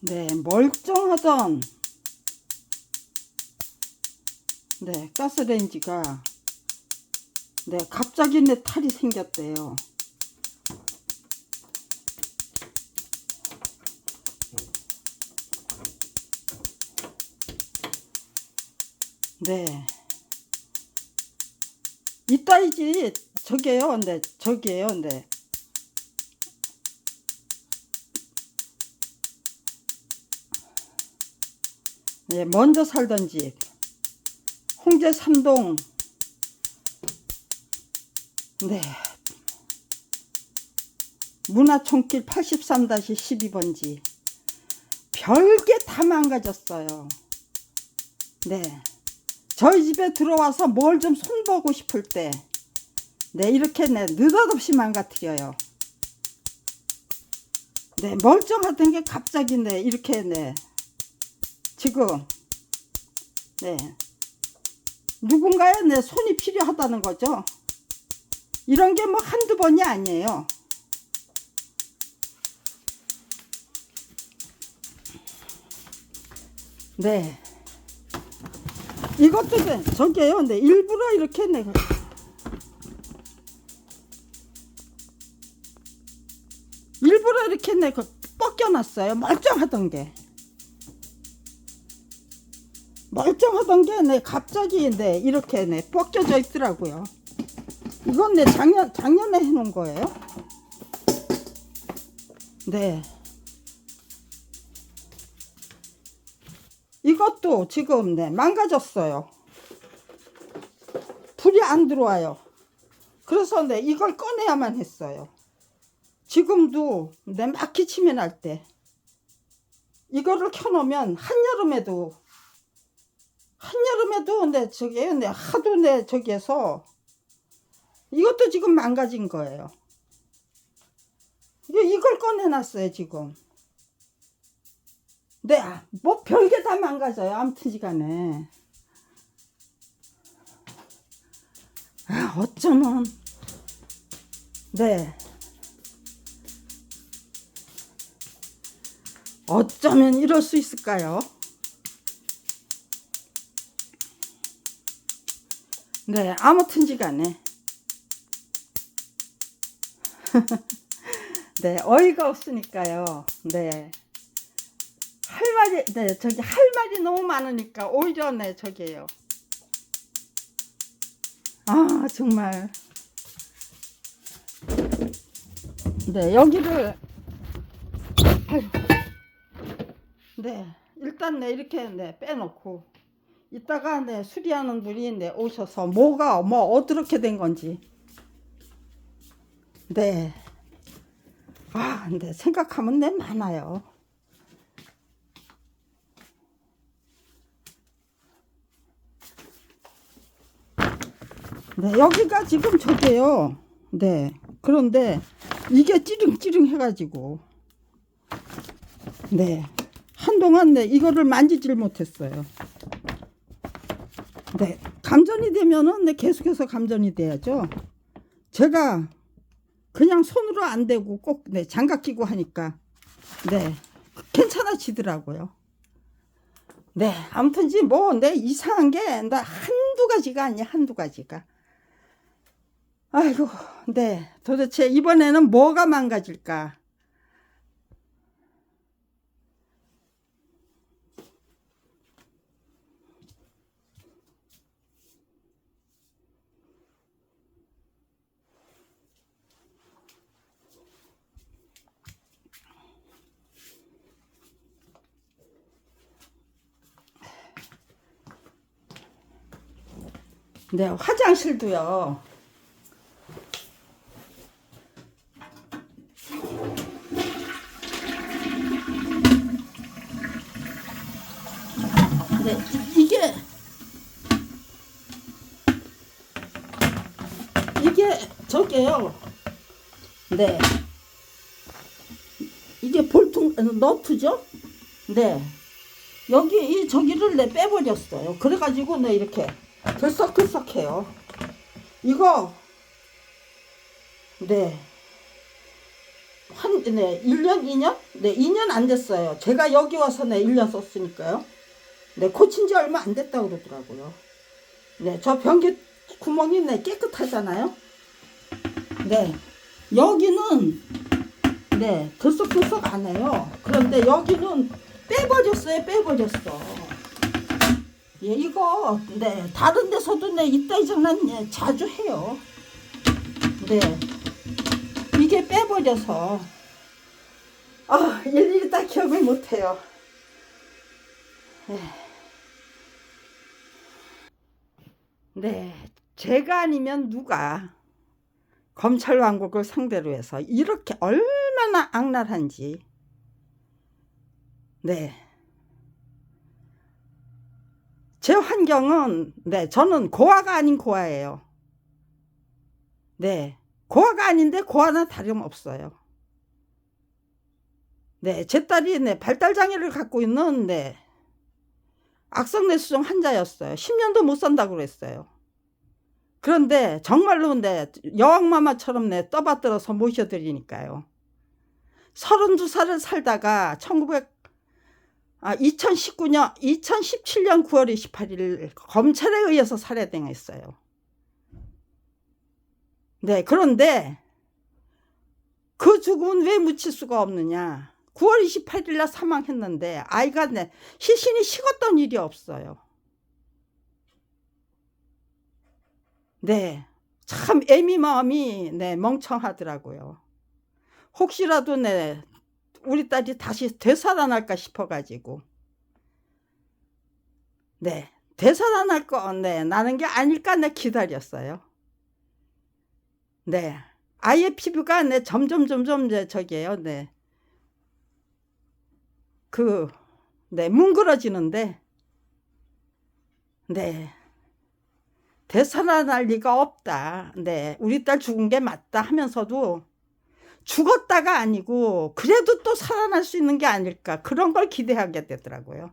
네, 멀쩡하던 네, 가스레인지가 네, 갑자기 내 탈이 생겼대요. 네, 이따이지 저게요. 근데 저기에요. 근데 네, 먼저 살던 집 홍제 3동 네, 문화촌길 83-12번지 별게 다 망가졌어요. 네, 저희 집에 들어와서 뭘 좀 손보고 싶을 때 네, 이렇게 네, 느닷없이 망가뜨려요. 네, 멀쩡하던 게 갑자기 네, 이렇게 네, 지금 네, 누군가의 네, 손이 필요하다는 거죠. 이런 게 뭐 한두 번이 아니에요. 네, 이것도 네, 저게요. 네, 일부러 이렇게 네, 일부러 이렇게 네, 뻗겨놨어요. 멀쩡하던 게. 멀쩡하던 게 네, 갑자기 네, 이렇게 네, 뻗겨져 있더라고요. 이건 네, 작년에 해놓은 거예요. 네, 이것도 지금 네, 망가졌어요. 불이 안 들어와요. 그래서 네, 이걸 꺼내야만 했어요. 지금도 네, 막 기침이 날 때 이거를 켜놓으면 한여름에도 네, 저기에요. 네, 하도 네, 저기에서 이것도 지금 망가진 거예요. 이걸 꺼내놨어요 지금. 네, 뭐 별게 다 망가져요. 아무튼지간에 어쩌면 네, 어쩌면 이럴 수 있을까요? 네, 아무튼지간에 네, 어이가 없으니까요. 네, 할 말이 네, 저기 할 말이 너무 많으니까 오히려 네, 저기에요. 아, 정말 네, 여기를 아유, 네, 일단 네, 이렇게 네, 빼놓고 이따가 네, 수리하는 분이 네, 오셔서 뭐가 뭐 어떻게 된 건지 네, 아, 근데 생각하면 네, 많아요. 네, 여기가 지금 저게요. 네, 그런데 이게 찌릉찌릉 해가지고 네, 한동안 네, 이거를 만지질 못했어요. 네, 감전이 되면은 네, 계속해서 감전이 돼야죠. 제가 그냥 손으로 안 대고 꼭 네, 장갑 끼고 하니까 네, 괜찮아지더라고요. 네, 아무튼지 뭐 네, 이상한 게 나 한두 가지가 아니야. 한두 가지가. 아이고, 네, 도대체 이번에는 뭐가 망가질까? 네, 화장실도요. 네, 이게 저게요. 네, 이게 볼통 너트죠? 네, 여기 이 저기를 내 빼버렸어요. 그래가지고 네, 이렇게 들썩들썩해요. 이거 네, 네, 1년, 2년? 네, 2년 안 됐어요. 제가 여기 와서 네, 1년 썼으니까요. 네, 고친 지 얼마 안 됐다고 그러더라고요. 네, 저 변기 구멍이 네, 깨끗하잖아요. 네, 여기는 네, 들썩들썩 안 해요. 그런데 여기는 빼버렸어요. 빼버렸어. 예, 이거 네, 다른 데서도 네, 이따위 장난 네, 자주 해요. 네, 이게 빼버려서 일일이 다 기억을 못해요. 네, 제가 아니면 누가 검찰 왕국을 상대로 해서 이렇게 얼마나 악랄한지. 네, 제 환경은 네, 저는 고아가 아닌 고아예요. 네, 고아가 아닌데 고아나 다름없어요. 네, 제 딸이 네, 발달장애를 갖고 있는 네, 악성뇌수종 환자였어요. 10년도 못 산다고 그랬어요. 그런데 정말로 네, 여왕마마처럼 네, 떠받들어서 모셔드리니까요. 32살을 살다가 2017년 9월 28일 검찰에 의해서 살해당했어요. 네, 그런데 그 죽음은 왜 묻힐 수가 없느냐. 9월 28일 날 사망했는데 아이가 네, 시신이 식었던 일이 없어요. 네, 참 애미 마음이 네, 멍청하더라고요. 혹시라도 네, 우리 딸이 다시 되살아날까 싶어가지고 네, 되살아날 거 네, 나는 게 아닐까 네, 기다렸어요. 네, 아이의 피부가 네, 점점 네, 저기에요. 네, 네, 뭉그러지는데 네, 되살아날 리가 없다. 네, 우리 딸 죽은 게 맞다 하면서도 죽었다가 아니고 그래도 또 살아날 수 있는 게 아닐까, 그런 걸 기대하게 되더라고요.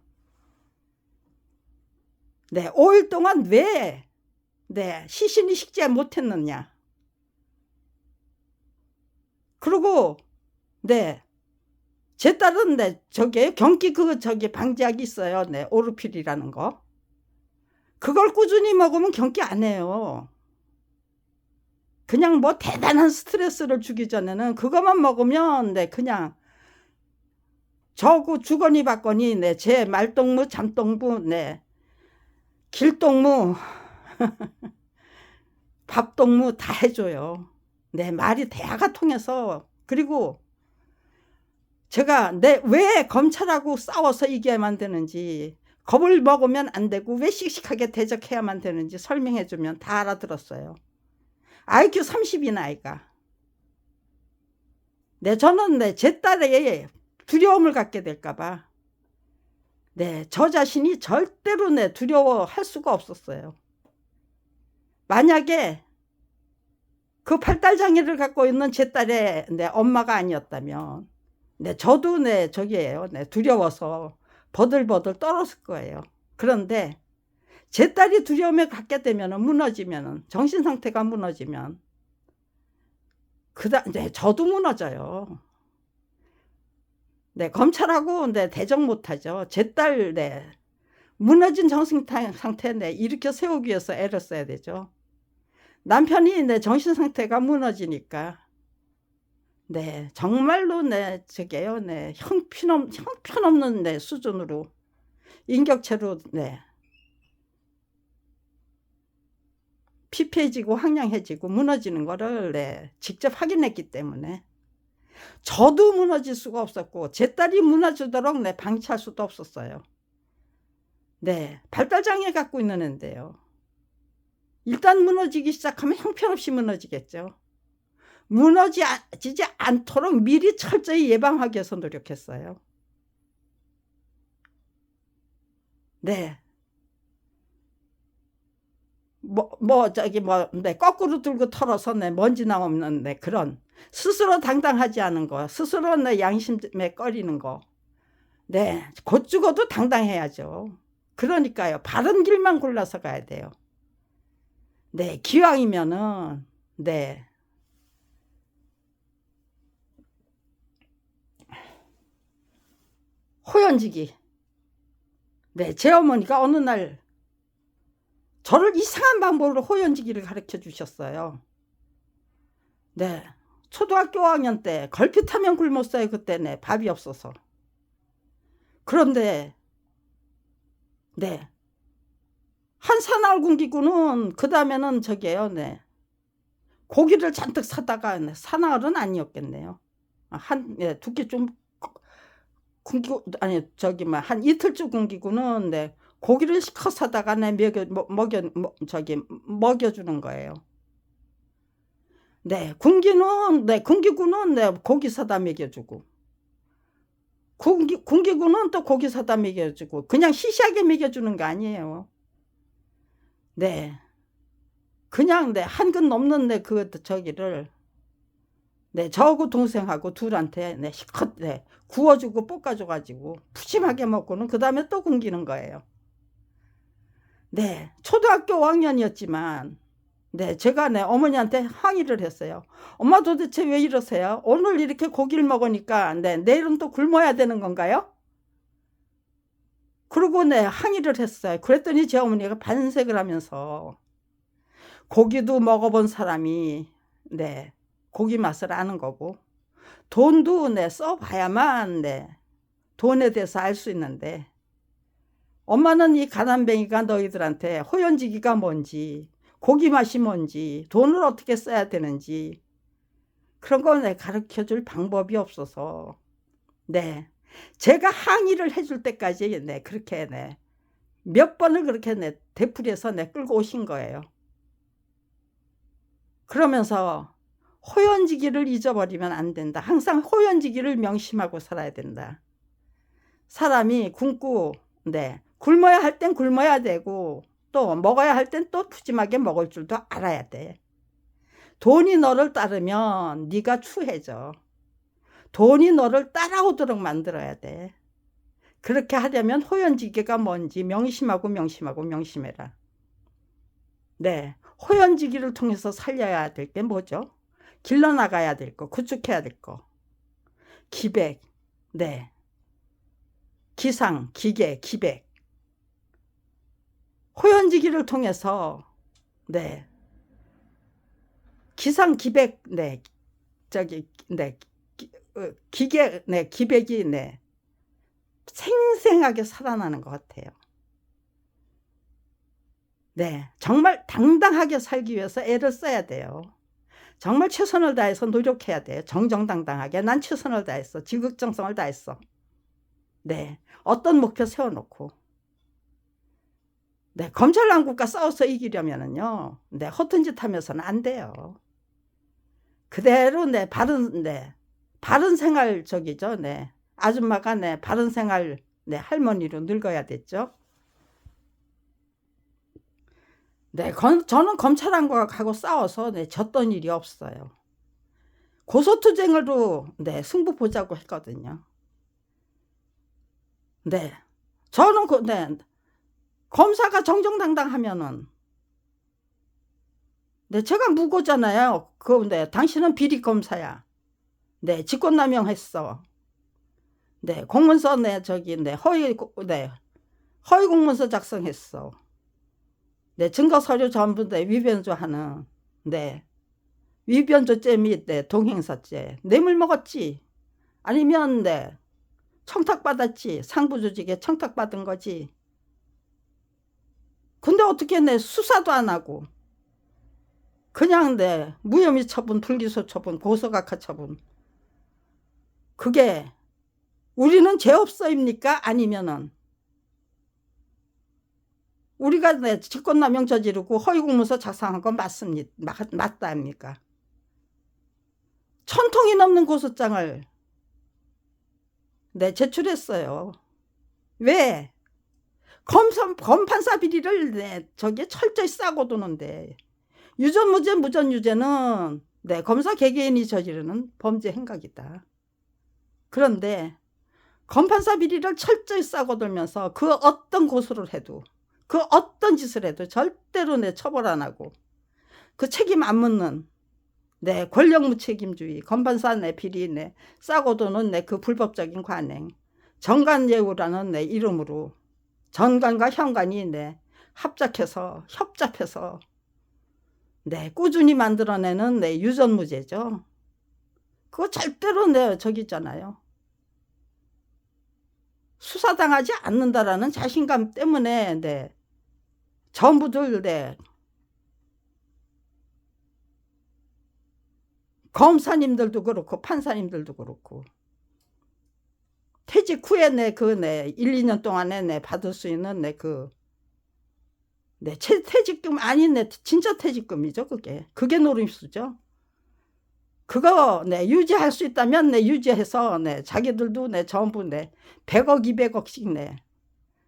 네, 5일 동안 왜 네, 시신이 식지 못했느냐. 그리고 네, 제 딸은 네, 저게 경기 저기 방지약이 있어요. 네, 오르필이라는 거. 그걸 꾸준히 먹으면 경기 안 해요. 그냥 뭐 대단한 스트레스를 주기 전에는 그것만 먹으면 네, 그냥 저고 주거니 받거니 네, 제 말동무 잠동무 네, 길동무 밥동무 다 해줘요. 네, 말이 대화가 통해서. 그리고 제가 왜 검찰하고 싸워서 이겨야만 되는지, 겁을 먹으면 안 되고 왜 씩씩하게 대적해야만 되는지 설명해주면 다 알아들었어요. IQ 30인 아이가. 네, 저는 네, 제 딸에게 두려움을 갖게 될까봐 네, 저 자신이 절대로 네, 두려워할 수가 없었어요. 만약에 그 발달장애를 갖고 있는 제 딸의 네, 엄마가 아니었다면 네, 저도 네, 저기예요. 네, 두려워서 버들버들 떨었을 거예요. 그런데 제 딸이 두려움을 갖게 되면, 무너지면, 정신 상태가 무너지면 네, 저도 무너져요. 네, 검찰하고 네, 대적 못하죠. 제 딸 네, 무너진 정신 상태 네, 일으켜 세우기 위해서 애를 써야 되죠. 남편이 내 정신 상태가 무너지니까 네, 정말로 네, 저게요, 네, 형편없는 네, 수준으로 인격체로 네, 피폐해지고 황량해지고 무너지는 거를 네, 직접 확인했기 때문에 저도 무너질 수가 없었고 제 딸이 무너지도록 네, 방치할 수도 없었어요. 네, 발달장애 갖고 있는 애인데요. 일단 무너지기 시작하면 형편없이 무너지겠죠. 무너지지 않도록 미리 철저히 예방하기 위해서 노력했어요. 네. 네, 거꾸로 들고 털어서 네, 먼지 나오는 네, 그런 스스로 당당하지 않은 거, 스스로 네, 양심에 꺼리는 거. 네, 곧 죽어도 당당해야죠. 그러니까요, 바른 길만 골라서 가야 돼요. 네, 기왕이면은 네, 호연지기. 네, 제 어머니가 어느 날 저를 이상한 방법으로 호연지기를 가르쳐 주셨어요. 네, 초등학교 5학년 때 걸핏하면 굶었어요. 그때는 밥이 없어서. 그런데 네, 한 사나울 굶기고는 그 다음에는 저기에요. 네, 고기를 잔뜩 사다가 네, 사나울은 아니었겠네요. 네, 두께 좀 굶기고 아니 저기 막 한 이틀쯤 굶기고는 네, 고기를 시커 사다가 네, 먹여주는 거예요. 네, 굶기고는 네, 고기 사다 먹여주고, 굶기고는 또 고기 사다 먹여주고, 그냥 시시하게 먹여주는 거 아니에요. 네, 그냥 네, 한 근 넘는 네, 저기를 네, 저하고 동생하고 둘한테 네, 시컷 네, 구워주고 볶아줘가지고 푸짐하게 먹고는 그 다음에 또 굶기는 거예요. 네, 초등학교 5학년이었지만 네, 제가 네, 어머니한테 항의를 했어요. 엄마 도대체 왜 이러세요? 오늘 이렇게 고기를 먹으니까 네, 내일은 또 굶어야 되는 건가요? 그러고 네, 항의를 했어요. 그랬더니 제 어머니가 반색을 하면서 고기도 먹어본 사람이 네, 고기 맛을 아는 거고 돈도 네, 써봐야만 네, 돈에 대해서 알 수 있는데 엄마는 이 가난뱅이가 너희들한테 호연지기가 뭔지 고기 맛이 뭔지 돈을 어떻게 써야 되는지 그런 거 내 가르쳐줄 방법이 없어서 네, 제가 항의를 해줄 때까지 네, 그렇게 네, 몇 번을 그렇게 네, 되풀이해서 네, 끌고 오신 거예요. 그러면서 호연지기를 잊어버리면 안 된다. 항상 호연지기를 명심하고 살아야 된다. 사람이 굶고 네, 굶어야 할 땐 굶어야 되고 또 먹어야 할 땐 또 푸짐하게 먹을 줄도 알아야 돼. 돈이 너를 따르면 네가 추해져. 돈이 너를 따라오도록 만들어야 돼. 그렇게 하려면 호연지기가 뭔지 명심해라. 네, 호연지기를 통해서 살려야 될 게 뭐죠? 길러나가야 될 거, 구축해야 될 거. 기백, 네, 기상, 기계, 기백. 호연지기를 통해서 네, 기상, 기백, 네, 저기 네, 기계, 네, 기백이 네, 생생하게 살아나는 것 같아요. 네, 정말 당당하게 살기 위해서 애를 써야 돼요. 정말 최선을 다해서 노력해야 돼요. 정정당당하게 난 최선을 다했어. 지극정성을 다했어. 네, 어떤 목표 세워놓고 네, 검찰당국과 싸워서 이기려면은요, 네, 허튼 짓 하면서는 안 돼요. 그대로 네, 바른 생활 저기죠. 네, 아줌마가 네, 바른 생활 네, 할머니로 늙어야 됐죠. 네, 저는 검찰하고 싸워서 네, 졌던 일이 없어요. 고소투쟁으로 네, 승부 보자고 했거든요. 네, 저는 네, 검사가 정정당당하면은 네, 제가 무고잖아요. 네, 당신은 비리 검사야. 네, 직권남용했어. 네, 공문서 네, 저기 네, 허위 공문서 작성했어. 네, 증거 서류 전부 네, 위변조하는 네, 위변조죄 및 네, 동행사죄. 뇌물 먹었지. 아니면 네, 청탁받았지. 상부조직에 청탁받은 거지. 근데 어떻게 내 수사도 안 하고 그냥 내 무혐의 처분, 불기소 처분, 고소각하 처분. 그게 우리는 죄 없어입니까? 아니면은 우리가 내 직권남용 저지르고 허위공문서 작성한 건 맞다 합니까? 1000통이 넘는 고소장을 내 제출했어요. 왜? 검판사 비리를 내 저게 철저히 싸고 도는데 유전무죄 무전유죄는 네, 검사 개개인이 저지르는 범죄 행각이다. 그런데 검판사 비리를 철저히 싸고 돌면서 그 어떤 고소를 해도 그 어떤 짓을 해도 절대로 내 처벌 안 하고 그 책임 안 묻는 내 권력 무책임주의 검판사 내 비리 내 싸고 도는 내 그 불법적인 관행 정관예우라는 내 이름으로 전관과 현관이 협잡해서 꾸준히 만들어내는 유전무죄죠. 그거 절대로 저기 있잖아요. 수사당하지 않는다라는 자신감 때문에 전부들 검사님들도 그렇고 판사님들도 그렇고 퇴직 후에 1, 2년 동안에 받을 수 있는 퇴직금 아닌 진짜 퇴직금이죠. 그게 노림수죠. 그거 유지할 수 있다면 유지해서 자기들도 전부 100억 200억씩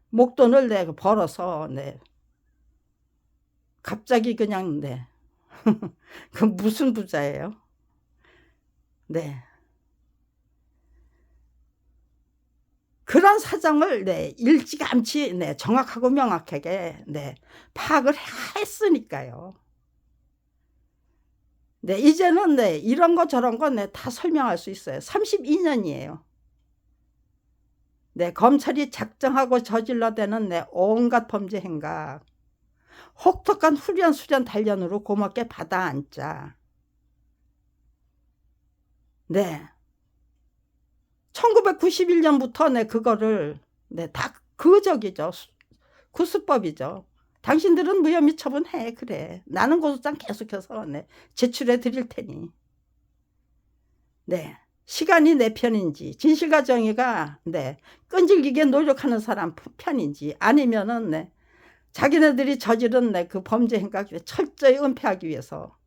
목돈을 벌어서 갑자기 그냥 그 무슨 부자예요. 그런 사정을 일찌감치 정확하고 명확하게 파악을 했으니까요. 이제는 이런 거 저런 거 다 설명할 수 있어요. 32년이에요. 검찰이 작정하고 저질러대는 온갖 범죄 행각 혹독한 후련 수련 단련으로 고맙게 받아 앉자. 1991년부터 그거를 다 그적이죠. 구수법이죠. 당신들은 무혐의 처분해. 그래. 나는 고소장 계속해서 제출해 드릴 테니. 시간이 내 편인지 진실과 정의가 끈질기게 노력하는 사람 편인지 아니면은 자기네들이 저지른 그 범죄 행각 철저히 은폐하기 위해서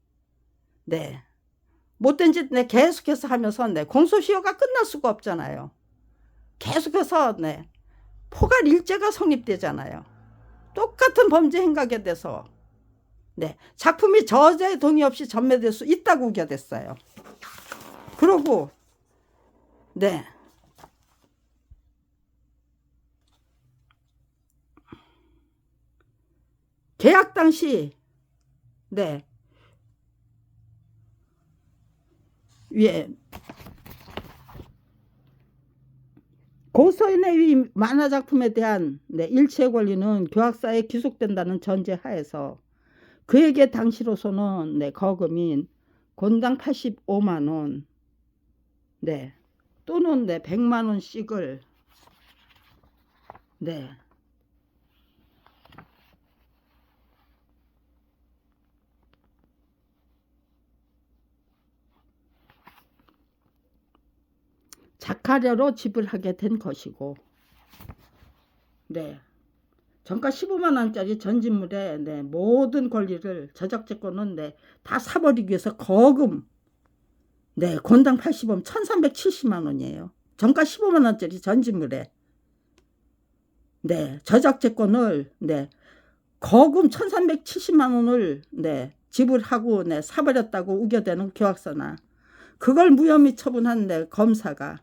못된 짓 계속해서 하면서 공소시효가 끝날 수가 없잖아요. 계속해서 포괄 일죄가 성립되잖아요. 똑같은 범죄 행각에 대해서 작품이 저자의 동의 없이 전매될 수 있다고 우겨댔어요. 그러고 계약 당시 위에 고서인의 만화작품에 대한 일체 권리는 교학사에 기속된다는 전제하에서 그에게 당시로서는 거금인 권당 85만원 또는 100만원씩을 작하료로 지불하게 된 것이고 정가 15만원짜리 전지물의 모든 권리를 저작재권은 다 사버리기 위해서 거금 권당 80원 1370만원이에요. 정가 15만원짜리 전지물에 저작재권을 거금 1370만원을 지불하고 사버렸다고 우겨대는 교학사나 그걸 무혐의 처분한 검사가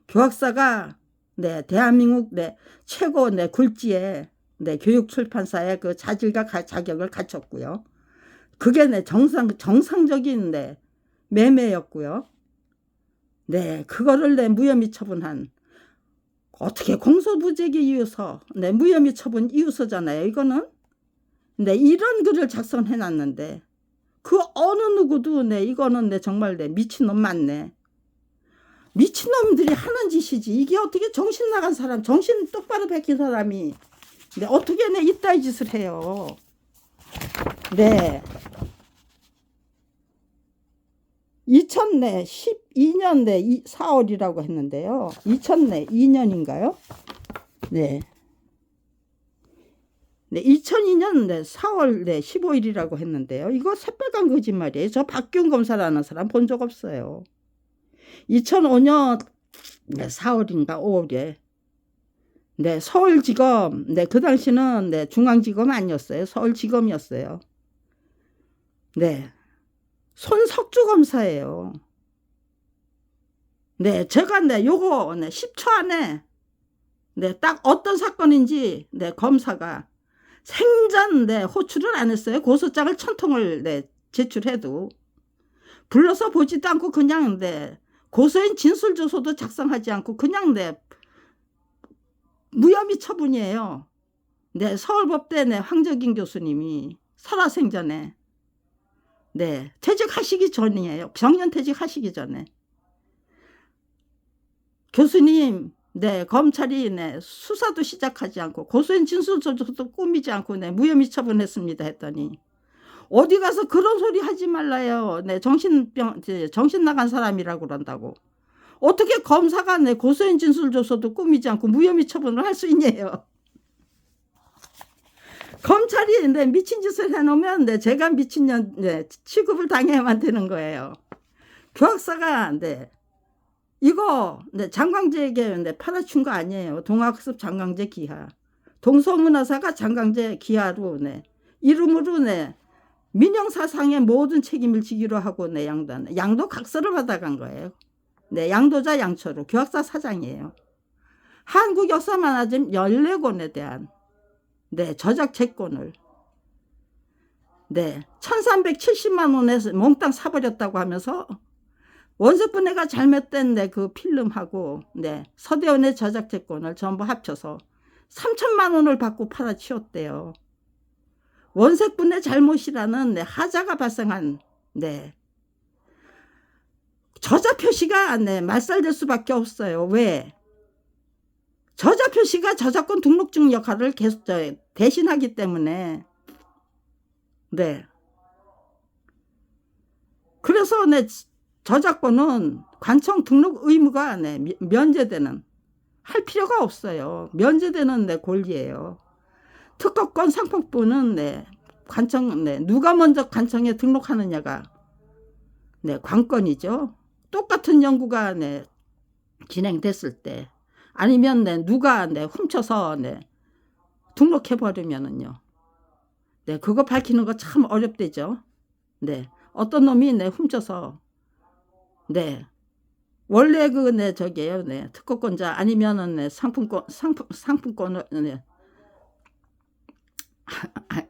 교학사가 대한민국 최고 굴지의 교육출판사의 그 자질과 자격을 갖췄고요. 그게 정상적인 매매였고요. 그거를 무혐의 처분한 어떻게 공소부재기 이유서 무혐의 처분 이유서잖아요. 이거는 이런 글을 작성해 놨는데 그 어느 누구도 이거는 정말 미친놈 맞네. 미친놈들이 하는 짓이지. 이게 어떻게 정신 나간 사람, 정신 똑바로 베낀 사람이 어떻게 이따위 짓을 해요. 2012년 4월이라고 했는데요. 2002년인가요? 2002년 4월 15일이라고 했는데요. 이거 새빨간 거짓말이에요. 저 박균 검사라는 사람 본 적 없어요. 2005년 4월인가 5월에 서울지검 그 당시는 중앙지검 아니었어요. 서울지검이었어요. 손석주 검사예요. 제가 요거 10초 안에 딱 어떤 사건인지 검사가 생전 호출을 안 했어요. 고소장을 1000통을 제출해도 불러서 보지도 않고 그냥 고소인 진술조서도 작성하지 않고 그냥 무혐의 처분이에요. 네, 서울법대 네, 황적인 교수님이 살아생전에 네, 퇴직하시기 전이에요. 정년퇴직 하시기 전에. 교수님, 네, 검찰이 네, 수사도 시작하지 않고 고소인 진술조서도 꾸미지 않고 네, 무혐의 처분했습니다 했더니 어디 가서 그런 소리 하지 말라요. 네, 정신 나간 사람이라고 그런다고. 어떻게 검사가 네, 고소인 진술조서도 꾸미지 않고 무혐의 처분을 할 수 있냐요. 검찰이 네, 미친 짓을 해놓으면 네, 제가 미친년 네, 취급을 당해야만 되는 거예요. 교학사가 네, 이거 네, 장광재에게 네, 팔아준 거 아니에요. 동학습 장광재 기하. 동서문화사가 장광재 기하로 네, 이름으로 네, 민영사상의 모든 책임을 지기로 하고 네, 양도 각서를 받아간 거예요. 네, 양도자 양처로 교학사 사장이에요. 한국 역사만화집 14권에 대한 네, 저작 채권을 네, 1370만 원에 몽땅 사버렸다고 하면서 원색분해가 잘못된 네, 그 필름하고 네, 서대원의 저작 채권을 전부 합쳐서 3천만 원을 받고 팔아치웠대요. 원색분해 잘못이라는 네, 하자가 발생한 네, 저자 표시가 네, 말살될 수밖에 없어요. 왜? 저자 표시가 저작권 등록증 역할을 계속 대신하기 때문에 네. 그래서 네, 저작권은 관청 등록 의무가 네, 면제되는 할 필요가 없어요. 면제되는 네, 권리예요. 특허권 상품부는 네, 관청 네, 누가 먼저 관청에 등록하느냐가 네, 관건이죠. 똑같은 연구가 네, 진행됐을 때 아니면 네, 누가 네, 훔쳐서 네, 등록해 버리면은요. 네, 그거 밝히는 거 참 어렵대죠. 네, 어떤 놈이 네, 훔쳐서 네, 원래 그 네, 저기에요. 네, 특허권자 아니면은 네, 상품권을 네,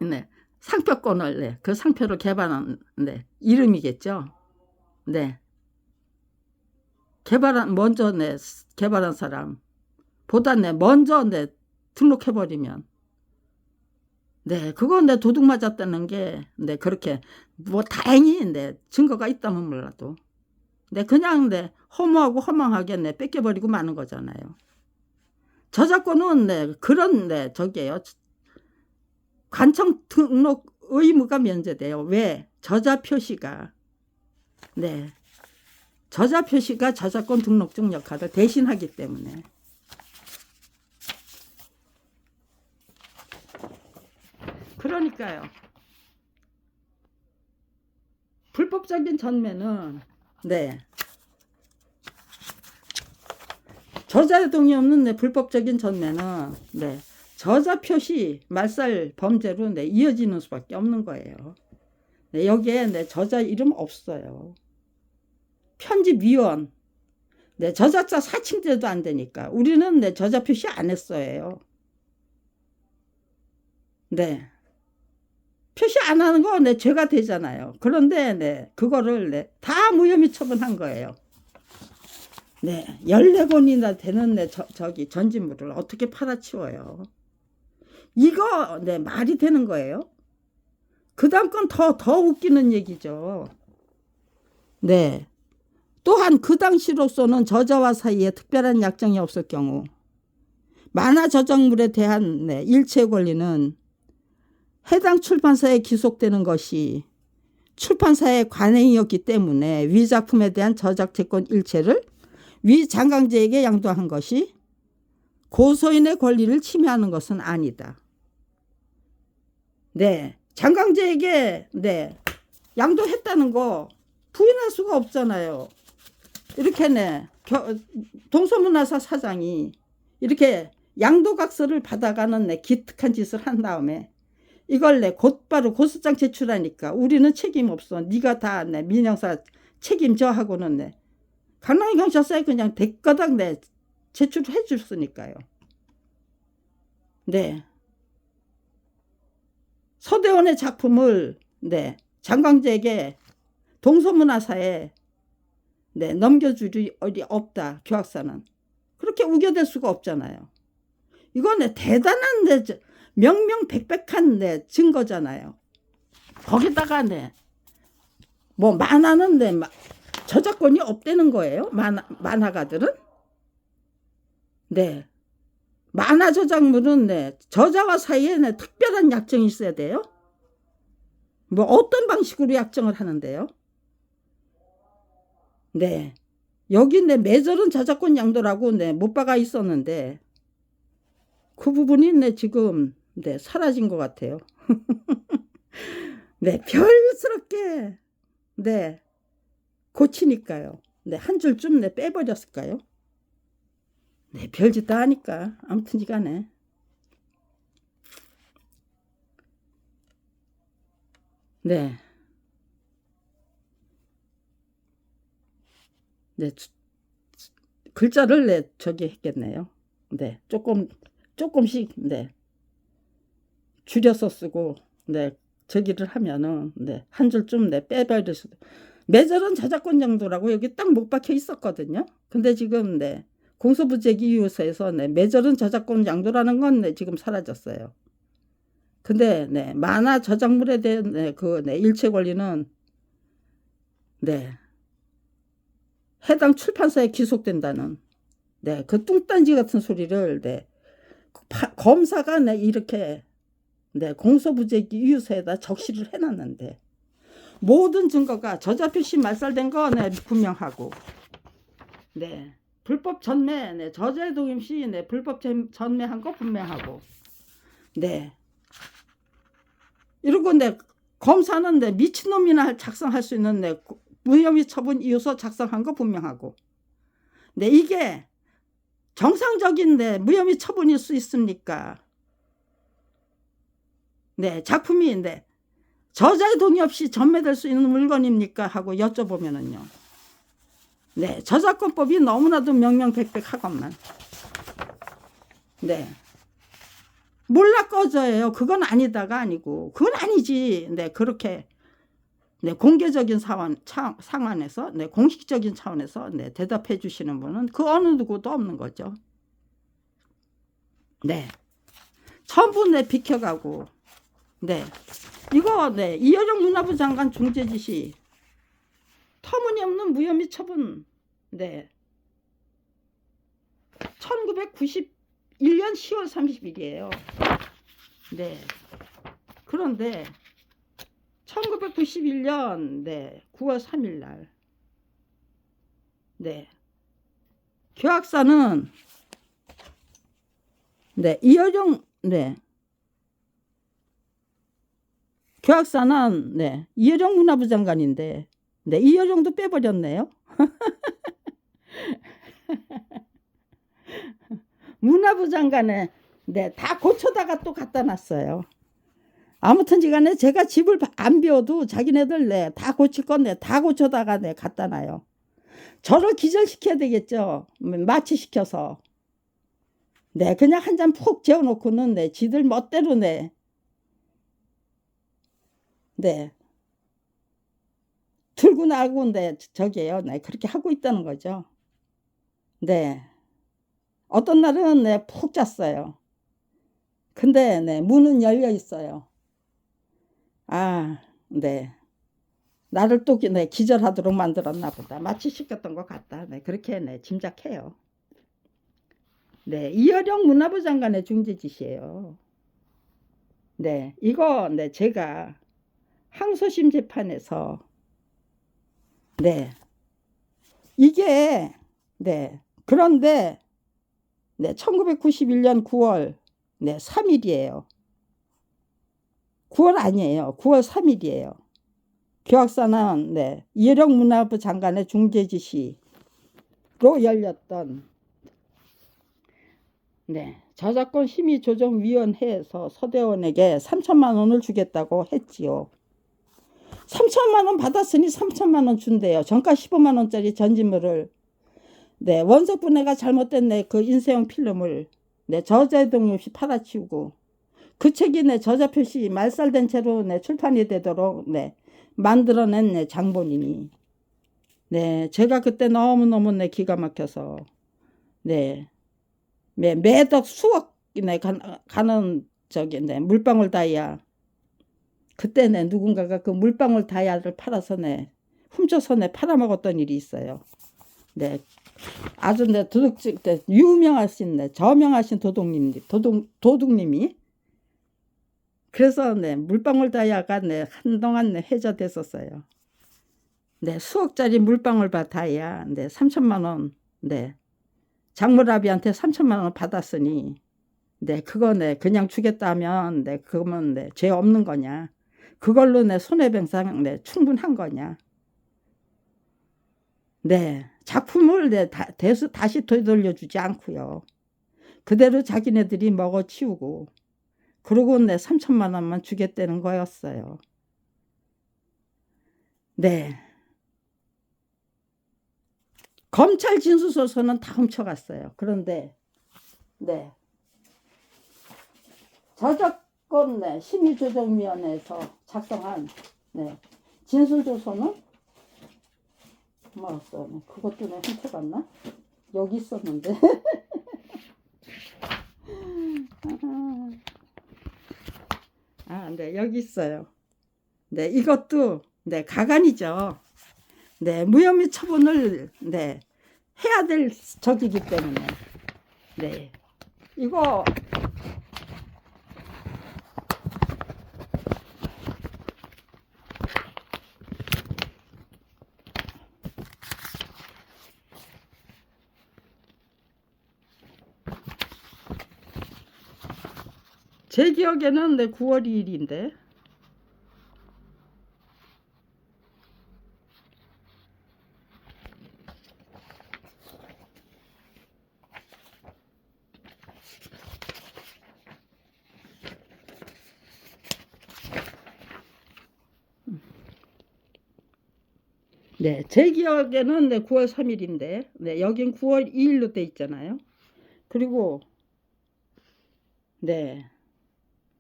네, 상표권을 네, 그 상표를 개발한 네, 이름이겠죠. 네, 먼저 네, 개발한 사람 보다 네, 먼저 네, 등록해 버리면 네, 그건 내 도둑 맞았다는 게 네, 그렇게 뭐 다행히 네, 증거가 있다면 몰라도 네, 그냥 네, 허무하고 허망하게 네, 뺏겨버리고 마는 거잖아요. 저작권은 네, 그런 네, 저기에요. 관청 등록 의무가 면제돼요. 왜? 저자 표시가 네, 저자 표시가 저작권 등록증 역할을 대신하기 때문에. 그러니까요. 불법적인 전매는 네, 저자의 동의 없는 네, 불법적인 전매는 네, 저자 표시 말살 범죄로 네, 이어지는 수밖에 없는 거예요. 네, 여기에 네, 저자 이름 없어요. 편집위원 네, 저작자 사칭제도 안 되니까 우리는 네, 저자 표시 안 했어요. 네, 표시 안 하는 거 네, 죄가 되잖아요. 그런데 네, 그거를 네, 다 무혐의 처분한 거예요. 네, 14권이나 되는 네, 저기 전지물을 어떻게 팔아치워요? 이거 네, 말이 되는 거예요? 그 다음 건 더 웃기는 얘기죠. 네. 또한 그 당시로서는 저자와 사이에 특별한 약정이 없을 경우 만화 저작물에 대한 네, 일체 권리는 해당 출판사에 기속되는 것이 출판사의 관행이었기 때문에 위 작품에 대한 저작채권 일체를 위 장강재에게 양도한 것이 고소인의 권리를 침해하는 것은 아니다. 네, 장강재에게 네, 양도했다는 거 부인할 수가 없잖아요. 이렇게 네, 동서문화사 사장이 이렇게 양도각서를 받아가는 네, 기특한 짓을 한 다음에 이걸 내 곧바로 고소장 제출하니까 우리는 책임 없어. 네가 다 내 민영사 책임져 하고는 내 강남의 경찰서에 그냥 대가닥 내 제출해 줬으니까요. 네. 서대원의 작품을 네, 장광재에게 동서문화사에 네, 넘겨줄 일이 없다. 교학사는. 그렇게 우겨댈 수가 없잖아요. 이건 네, 대단한 네, 명명백백한 네, 증거잖아요. 거기다가 네, 뭐 만화는 네, 저작권이 없다는 거예요. 만화가들은. 네. 만화 저작물은 네, 저자와 사이에 네, 특별한 약정이 있어야 돼요. 뭐 어떤 방식으로 약정을 하는데요. 네. 여기 네, 매절은 저작권 양도라고 네, 못 박아 있었는데 그 부분이 네, 지금 네, 사라진 것 같아요. 네, 별스럽게 네, 고치니까요. 네, 한 줄쯤 네, 빼버렸을까요? 네, 별짓 다 하니까 아무튼 이간에 네, 네, 글자를 네, 저기 했겠네요. 네, 조금씩 네, 줄여서 쓰고 네, 저기를 하면은 네, 한 줄쯤 네, 빼버릴 수도. 매절은 저작권 정도라고 여기 딱 못 박혀 있었거든요. 근데 지금 네, 공소부재기유서에서 네, 매절은 저작권 양도라는 건 네, 지금 사라졌어요. 근데 네, 만화 저작물에 대한 네, 그 네, 일체 권리는 네, 해당 출판사에 기속된다는 네, 그 뚱딴지 같은 소리를 네, 검사가 네, 이렇게 네, 공소부재기유서에다 적시를 해놨는데 모든 증거가 저자 표시 말살된 거 네, 분명하고 네, 불법 전매 네, 저자의 동의 시 네, 불법 전매한 거 분명하고 네, 이러고 네, 검사는 네, 미친놈이나 작성할 수 있는 네, 무혐의 처분 이유서 작성한 거 분명하고 네, 이게 정상적인 네, 무혐의 처분일 수 있습니까? 네, 작품이 네, 저자의 동의 없이 전매될 수 있는 물건입니까? 하고 여쭤보면은요. 네, 저작권법이 너무나도 명명백백하건만. 네. 몰라 꺼져요. 그건 아니다가 아니고. 그건 아니지. 네, 그렇게. 네, 공개적인 상황에서, 네, 공식적인 차원에서, 네, 대답해 주시는 분은 그 어느 누구도 없는 거죠. 네. 전부 네, 비켜가고. 네. 이거, 네, 이여정 문화부 장관 중재 지시. 터무니없는 무혐의 처분. 네. 1991년 10월 30일이에요. 네. 그런데 1991년 네, 9월 3일 날 네. 교학사는 네, 이여정 네. 교학사는 네, 이여정 문화부 장관인데 네, 이여정도 빼버렸네요. 문화부 장관에 네, 다 고쳐다가 또 갖다 놨어요. 아무튼 지간에 제가 집을 안 비워도 자기네들 네, 다 고칠 건데 다 고쳐다가 네, 갖다 놔요. 저를 기절시켜야 되겠죠. 마취시켜서. 네, 그냥 한 잔 푹 재워놓고는 네, 지들 멋대로 네, 네, 들고 나고 네, 저기에요. 네, 그렇게 하고 있다는 거죠. 네, 어떤 날은 네, 푹 잤어요. 근데 네, 문은 열려 있어요. 아, 네. 나를 또 네, 기절하도록 만들었나 보다. 마취시켰던 것 같다. 네, 그렇게 네, 짐작해요. 네, 이여령 문화부 장관의 중재 지시예요. 네, 이거 네, 제가 항소심 재판에서 네, 이게 네, 그런데 네, 1991년 9월 네, 3일이에요. 9월 아니에요. 9월 3일이에요. 교학사는 네, 이여령 문화부 장관의 중재 지시로 열렸던 네, 저작권 심의조정위원회에서 서대원에게 3천만 원을 주겠다고 했지요. 3천만 원 받았으니 3천만 원 준대요. 정가 15만 원짜리 전지물을 네, 원석분해가 잘못된 네, 그 인쇄용 필름을 네, 저자의 동의 없이 팔아치우고 그 책이 네, 저자 표시 말살된 채로 네, 출판이 되도록 네, 만들어낸 네, 장본인이 네, 제가 그때 너무너무 네, 기가 막혀서 네, 매덕 수억 네, 가는 저기 네, 물방울 다이아. 그때 네, 누군가가 그 물방울 다이아를 팔아서 네, 훔쳐서 네, 팔아먹었던 일이 있어요. 네, 아주 네, 도둑질 때 유명하신 네, 저명하신 도둑님이 그래서 네, 물방울 다이아가 네, 한동안 네, 해저됐었어요. 네, 수억짜리 물방울 다이아 네, 3천만 원. 네. 장물아비한테 3천만 원 받았으니 네, 그거 네, 그냥 주겠다 하면 네, 그거면 네, 죄 없는 거냐? 그걸로 내 손해배상 네, 충분한 거냐? 네, 작품을 네, 다시 되돌려주지 않고요. 그대로 자기네들이 먹어치우고 그러고 내 3천만 원만 주겠다는 거였어요. 네. 검찰 진술서서는 다 훔쳐갔어요. 그런데 네. 저작권 네, 심의조정위원회에서 작성한 네, 진술조서는 뭐였어? 그것도 내가 훔쳐갔나? 여기 있었는데. 네, 여기 있어요. 네, 이것도 네, 가관이죠. 네, 무혐의 처분을 네, 해야 될 적이기 때문에 네, 이거 제 기억에는 네, 9월 2일인데 네, 제 기억에는 네, 9월 3일인데 네, 여긴 9월 2일로 돼 있잖아요. 그리고 네,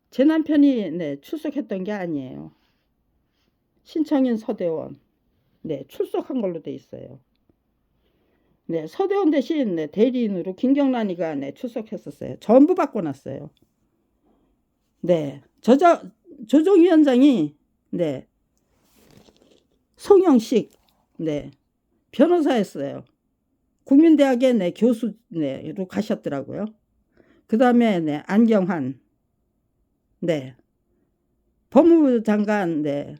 제 남편이 네, 출석했던 게 아니에요. 신청인 서대원 네, 출석한 걸로 돼 있어요. 네, 서대원 대신 네, 대리인으로 김경란이가 네, 출석했었어요. 전부 바꿔놨어요. 네, 조정위원장이 네, 송영식 네, 변호사였어요. 국민대학의 네, 교수로 가셨더라고요. 그 다음에 네, 안경환 네, 법무부 장관 네,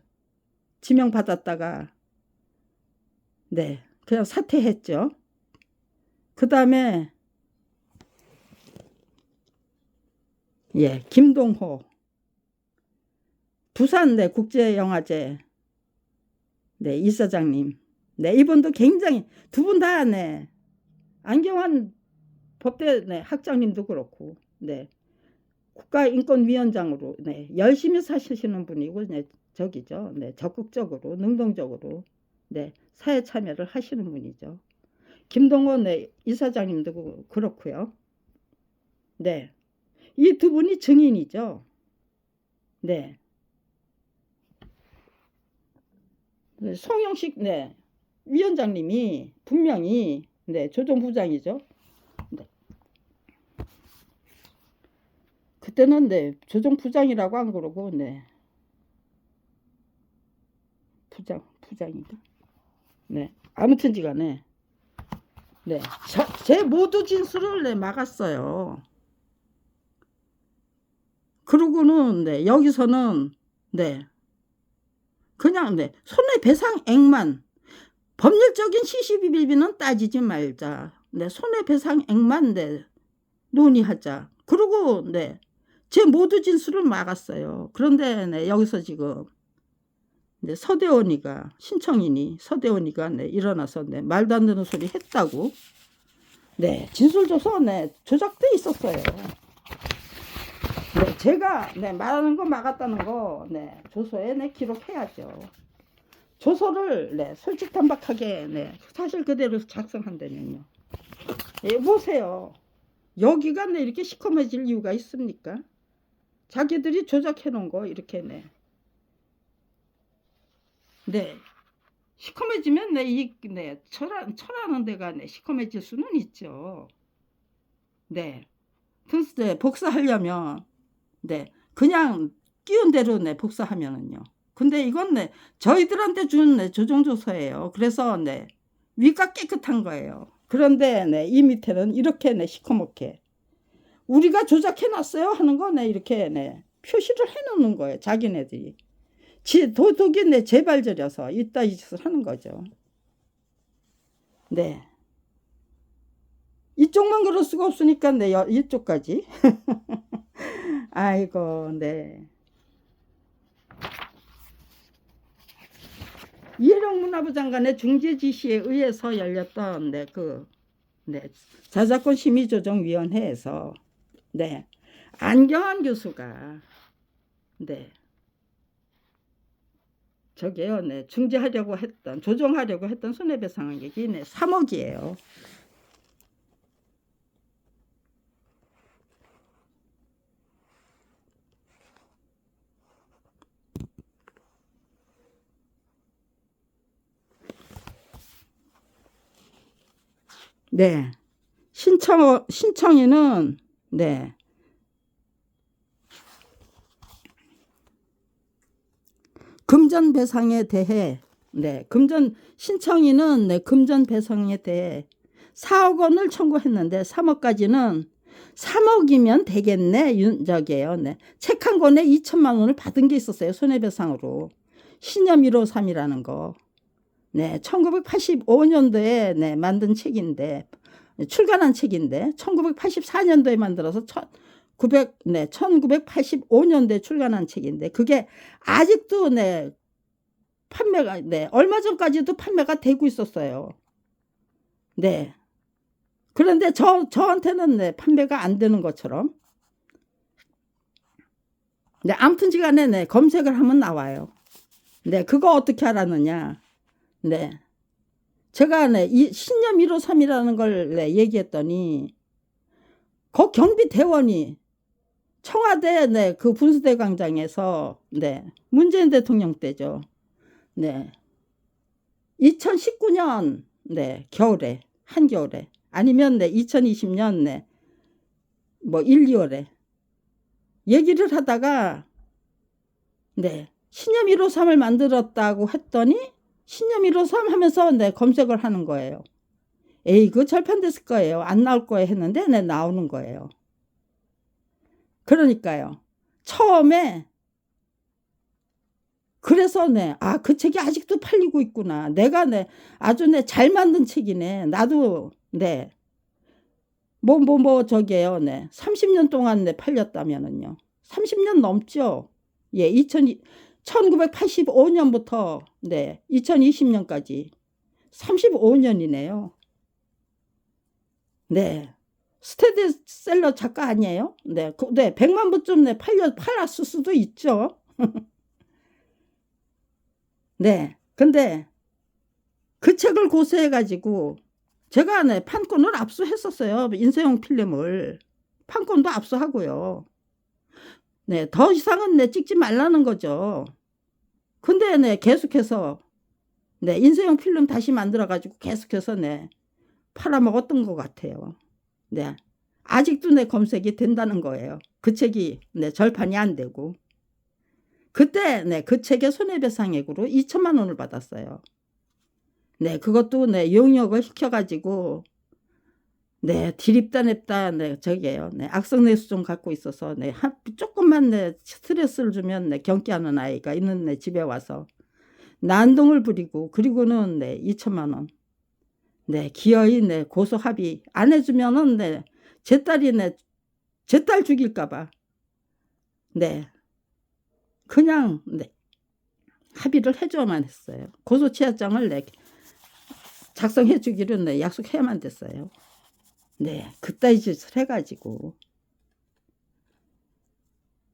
지명받았다가 네, 그냥 사퇴했죠. 그 다음에 예, 김동호 부산 네, 국제영화제 네, 이사장님 네, 이분도 굉장히 두 분 다 네, 안경환 법대 네, 학장님도 그렇고 네, 국가인권위원장으로 네, 열심히 사시는 분이고 네, 저기죠. 네, 적극적으로 능동적으로 네, 사회 참여를 하시는 분이죠. 김동원 네, 이사장님도 그렇고요. 네, 이 두 분이 증인이죠. 네, 송영식 네, 위원장님이 분명히 네, 조정부장이죠. 네. 그때는 네, 조정부장이라고 안 그러고 네, 부장인가? 네, 아무튼지간에 네, 제 모두 진술을 네, 막았어요. 그러고는 네, 여기서는 네, 그냥 네, 손해배상액만 법률적인 시시비비는 따지지 말자. 네, 손해배상액만 네, 논의하자. 그리고 네, 제 모두 진술을 막았어요. 그런데 네, 여기서 지금 네, 신청인이 서대원이가 네, 일어나서 네, 말도 안 되는 소리 했다고. 네, 진술조서 네, 조작돼 있었어요. 네, 제가 네, 말하는 거 막았다는 거 네, 조서에 네, 기록해야죠. 조서를 네, 솔직담박하게 네, 사실 그대로 작성한다면요. 예, 보세요. 여기가 네, 이렇게 시커매질 이유가 있습니까? 자기들이 조작해 놓은 거 이렇게 네. 네. 시커매지면 네, 철하는 데가 네, 시커매질 수는 있죠. 네. 네, 복사하려면 네, 그냥 끼운 대로 네, 복사하면은요. 근데 이건 네, 저희들한테 준 네, 조정조서예요. 그래서 네, 위가 깨끗한 거예요. 그런데 네, 이 밑에는 이렇게 네, 시커멓게 우리가 조작해놨어요 하는 거 네, 이렇게 네, 표시를 해놓는 거예요. 자기네들이. 도둑이 네, 재발절여서 이따 이 짓을 하는 거죠. 네. 이쪽만 그럴 수가 없으니까 네, 이쪽까지. 아이고, 네. 이혜령 문화부 장관의 중재 지시에 의해서 열렸던 네, 네, 저작권 심의조정위원회에서 네, 안경환 교수가 네, 저게요, 네, 중재하려고 했던, 조정하려고 했던 손해배상액이 네, 3억이에요. 네, 신청인은 네, 금전 배상에 대해 네, 신청인은 네, 금전 배상에 대해 4억 원을 청구했는데 3억까지는 3억이면 되겠네. 저기예요. 네. 책 한 권에 2천만 원을 받은 게 있었어요. 손해배상으로. 신념 153이라는 거. 네, 1985년도에 네, 만든 책인데 출간한 책인데 1984년도에 만들어서 1985년도에 출간한 책인데 그게 아직도 네, 판매가 네, 얼마 전까지도 판매가 되고 있었어요. 네. 그런데 저한테는 네, 판매가 안 되는 것처럼. 네, 아무튼지간에 네, 검색을 하면 나와요. 네, 그거 어떻게 알았느냐? 네, 제가 네, 이 신념 153이라는 걸 네, 얘기했더니 거 경비대원이 청와대 네, 그 분수대 광장에서 네, 문재인 대통령 때죠. 네, 2019년 네, 겨울에 한겨울에 아니면 네, 2020년 네, 뭐 1, 2월에 얘기를 하다가 네, 신념 153을 만들었다고 했더니 신념 153 하면서 네, 검색을 하는 거예요. 에이, 그 절판됐을 거예요. 안 나올 거예요 했는데 네, 나오는 거예요. 그러니까요. 처음에 그래서 네, 아, 그 책이 아직도 팔리고 있구나. 내가 네, 아주 네, 잘 만든 책이네. 나도 네, 저게요. 네, 30년 동안 네, 팔렸다면은요. 30년 넘죠. 예, 1985년부터 네, 2020년까지 35년이네요. 네. 스테디셀러 작가 아니에요? 네, 네, 100만 부쯤 네, 팔았을 수도 있죠. 네, 근데 그 책을 고소해가지고 제가 네, 판권을 압수했었어요. 인쇄용 필름을. 판권도 압수하고요. 네, 더 이상은 네, 찍지 말라는 거죠. 근데 네, 계속해서 네, 인쇄용 필름 다시 만들어가지고 계속해서 네, 팔아먹었던 것 같아요. 네, 아직도 내 검색이 된다는 거예요. 그 책이 네, 절판이 안 되고. 그때 네, 그 책의 손해배상액으로 2천만 원을 받았어요. 네, 그것도 네, 용역을 시켜가지고 네, 디립다 냅다 네, 저게요. 네, 악성내수 좀 갖고 있어서 네, 조금만 네, 스트레스를 주면 네, 경기하는 아이가 있는 네, 집에 와서 난동을 부리고 그리고는 네, 2천만 원. 네, 기어이 네, 고소 합의 안 해주면은 네, 제 딸이 네, 제 딸 죽일까봐 네, 그냥 네, 합의를 해줘야만 했어요. 고소 취하장을 네, 작성해 주기로 네, 약속해야만 됐어요. 네, 그따위 짓을 해가지고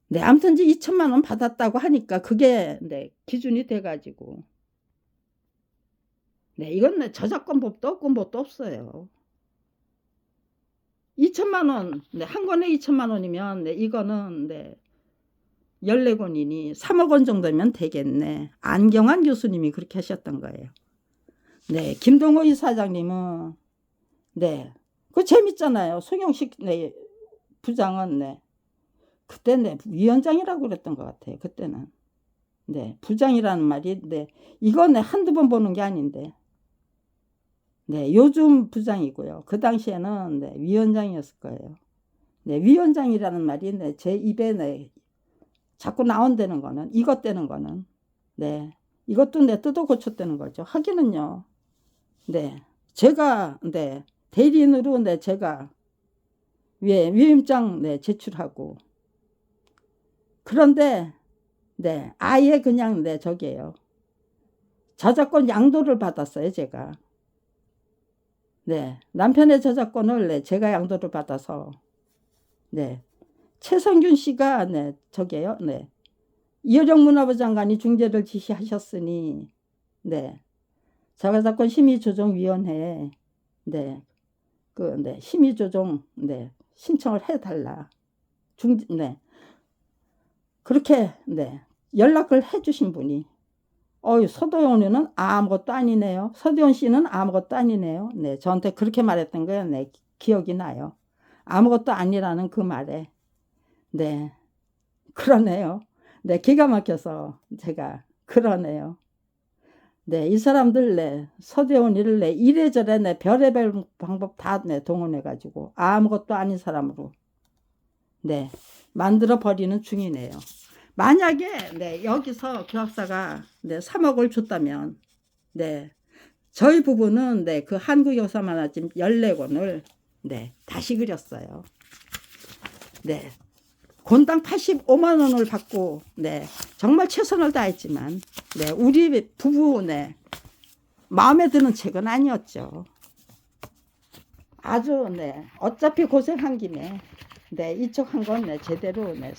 네, 아무튼 이제 2천만 원 받았다고 하니까 그게 네, 기준이 돼가지고 네, 이건 네, 저작권법도 없고 뭣도 없어요. 2천만 원, 네, 한 권에 2천만 원이면 네, 이거는 네, 14권이니 3억 원 정도면 되겠네. 안경환 교수님이 그렇게 하셨던 거예요. 네, 김동호 이사장님은 네, 그 재밌잖아요. 송영식 네, 부장은 네, 그때 네, 위원장이라고 그랬던 것 같아요. 그때는. 네, 부장이라는 말이, 네, 이거 네, 한두 번 보는 게 아닌데. 네, 요즘 부장이고요. 그 당시에는 네, 위원장이었을 거예요. 네, 위원장이라는 말이 네, 제 입에 네, 자꾸 나온다는 거는, 이것 되는 거는, 네, 이것도 네, 뜯어 고쳤다는 거죠. 하기는요, 네, 제가, 네, 대리인으로 네, 제가, 위임장 네, 제출하고, 그런데, 네, 아예 그냥 네, 저기에요. 저작권 양도를 받았어요, 제가. 네, 남편의 저작권을 네, 제가 양도를 받아서, 네, 최성균 씨가 네, 저기에요. 네. 이효정 문화부 장관이 중재를 지시하셨으니, 네, 저작권 심의조정위원회에 네, 네, 심의조정 네, 신청을 해달라. 네, 그렇게 네, 연락을 해주신 분이, 서도원 의원은 아무것도 아니네요. 서도원 씨는 아무것도 아니네요. 네, 저한테 그렇게 말했던 거예요. 네, 기억이 나요. 아무것도 아니라는 그 말에, 네, 그러네요. 네, 기가 막혀서 제가 그러네요. 네, 이 사람들 네, 서대원이를 네, 이래저래 네, 별의별 방법 다 네, 동원해가지고 아무것도 아닌 사람으로 네, 만들어 버리는 중이네요. 만약에 네, 여기서 교합사가 네, 3억을 줬다면 네, 저희 부부는 네, 그 한국 역사 만화집 14권을 네, 다시 그렸어요. 네. 권당 85만 원을 받고 네, 정말 최선을 다했지만 네, 우리 부부 네, 마음에 드는 책은 아니었죠. 아주 네, 어차피 고생한 김에 네, 이쪽 한 건 네, 제대로 네,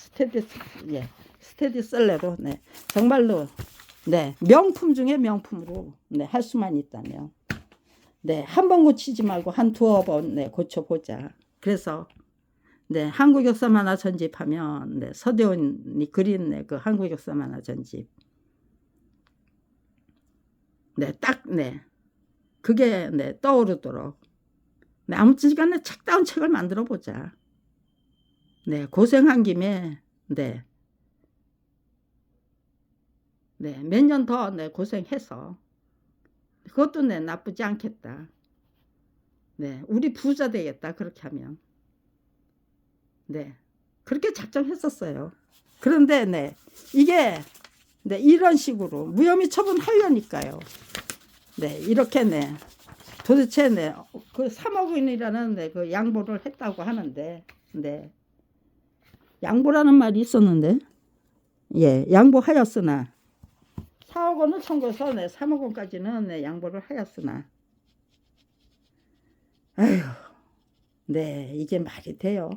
스테디셀러로 네, 정말로 네, 명품 중에 명품으로 네, 할 수만 있다면 네, 한 번 고치지 말고 한 두어 번 네, 고쳐보자. 그래서 네, 한국 역사 만화 전집하면 네, 서대원이 그린 네, 그 한국 역사 만화 전집. 네, 딱 네. 그게 네, 떠오르도록. 네, 아무튼간에 책다운 책을 만들어 보자. 네, 고생한 김에 네. 네, 몇 년 더 네, 고생해서 그것도 네, 나쁘지 않겠다. 네, 우리 부자 되겠다. 그렇게 하면. 네. 그렇게 작정했었어요. 그런데 네. 이게 네, 이런 식으로 무혐의 처분하려니까요. 네, 이렇게 네. 도대체 네, 그 3억 원이라는 네, 그 양보를 했다고 하는데, 네. 양보라는 말이 있었는데, 예, 양보하였으나 4억 원을 청구해서 네, 3억 원까지는 네, 양보를 하였으나, 아휴, 네, 이게 말이 돼요.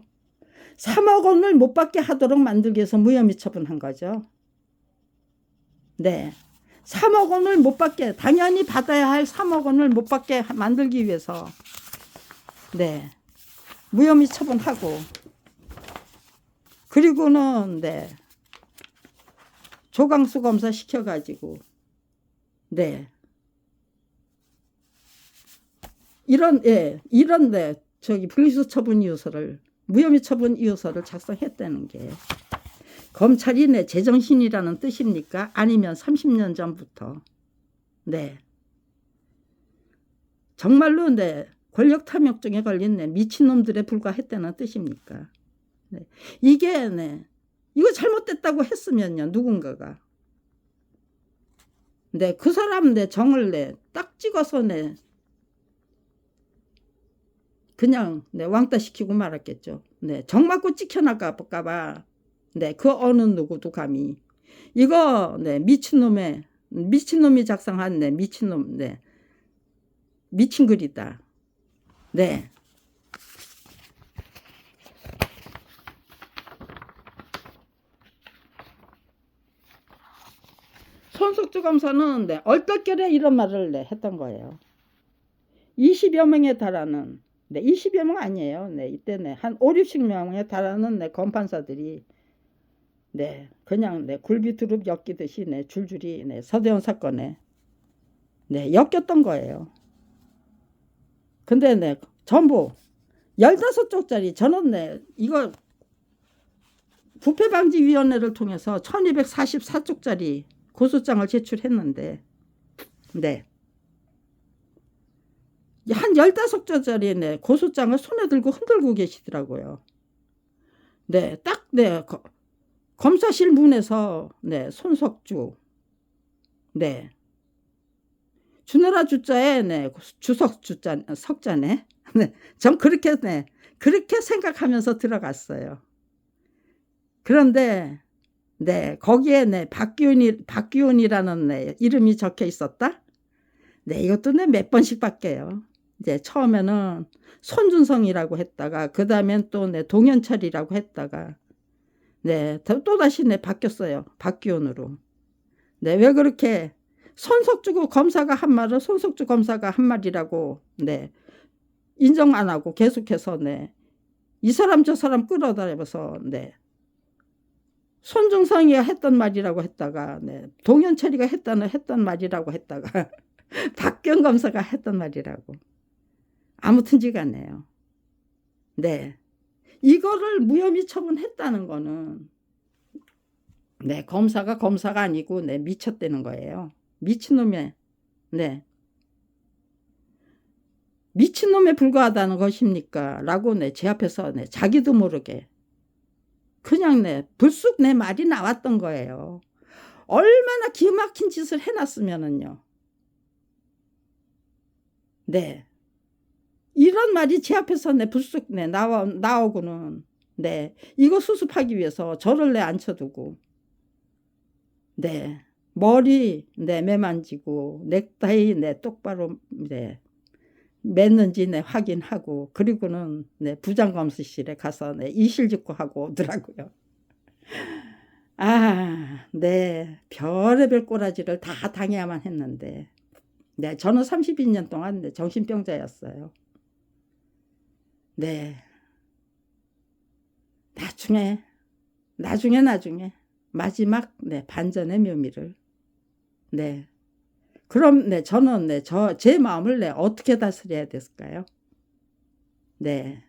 3억 원을 못 받게 하도록 만들기 위해서 무혐의 처분한 거죠. 네. 3억 원을 못 받게, 당연히 받아야 할 3억 원을 못 받게 만들기 위해서 네, 무혐의 처분하고, 그리고는 네, 조강수 검사 시켜가지고 네, 이런 네, 저기 불기소 처분 이유서를, 무혐의 처분 이유서를 작성했다는 게 검찰이 내 제정신이라는 뜻입니까? 아니면 30년 전부터 네, 정말로 네, 권력탐욕증에 걸린 네, 미친놈들에 불과했다는 뜻입니까? 네. 이게 네, 이거 잘못됐다고 했으면요, 누군가가 네, 그 사람 네, 정을 네, 딱 찍어서 네, 그냥 네, 왕따 시키고 말았겠죠. 네, 정 맞고 찍혀나갈까봐 네, 그 어느 누구도 감히 이거 네, 미친놈이 작성한 네, 미친놈 네, 미친 글이다. 네. 손석주 검사는 네, 얼떨결에 이런 말을 네, 했던 거예요. 20여 명에 달하는 네, 20여 명 아니에요. 네, 이때는 한 5, 60명에 달하는 네, 검판사들이 네, 그냥 네, 굴비두릅 엮이듯이 네, 줄줄이 네, 서대원 사건에 네, 엮였던 거예요. 근데 네, 전부 15쪽짜리 저는 네, 이거 부패방지위원회를 통해서 1244쪽짜리 고소장을 제출했는데, 네. 한 15쪽짜리 네, 고소장을 손에 들고 흔들고 계시더라고요. 네, 딱, 네, 검사실 문에서, 네, 손석주, 네, 주나라 주자에, 네, 주석 주자, 석자네. 네, 전 그렇게, 네, 그렇게 생각하면서 들어갔어요. 그런데, 네, 거기에, 네, 박기훈이라는, 네, 이름이 적혀 있었다? 네, 이것도 네, 몇 번씩 바뀌어요. 이제 처음에는 손준성이라고 했다가, 그 다음엔 또, 네, 동현철이라고 했다가, 네, 또다시 네, 바뀌었어요. 박기훈으로. 네, 왜 그렇게, 손석주 검사가 한 말을 손석주 검사가 한 말이라고, 네, 인정 안 하고 계속해서, 네, 이 사람 저 사람 끌어다니면서, 네, 손준성이가 했던 말이라고 했다가, 네, 동현철이가 했던 말이라고 했다가, 박기훈 검사가 했던 말이라고. 아무튼지가 않네요. 네. 이거를 무혐의 처분했다는 거는, 네, 검사가 아니고, 네, 미쳤다는 거예요. 미친놈에, 네. 미친놈에 불과하다는 것입니까? 라고, 네, 제 앞에서, 네, 자기도 모르게. 그냥, 네, 불쑥 내 말이 나왔던 거예요. 얼마나 기막힌 짓을 해놨으면은요. 네. 이런 말이 제 앞에서 내 불쑥 내 나오고는, 네, 이거 수습하기 위해서 저를 내 앉혀두고, 네, 머리 내 매만지고 넥타이 내 똑바로 네 맸는지 내 확인하고, 그리고는 내 부장검사실에 가서 내 이실직고 하고 오더라고요. 아, 네, 별의별 꼬라지를 다 당해야만 했는데, 네, 저는 32년 동안 네, 정신병자였어요. 네. 나중에 마지막 네, 반전의 묘미를, 네. 그럼 네, 저는 네, 제 마음을 네, 어떻게 다스려야 됐을까요? 네.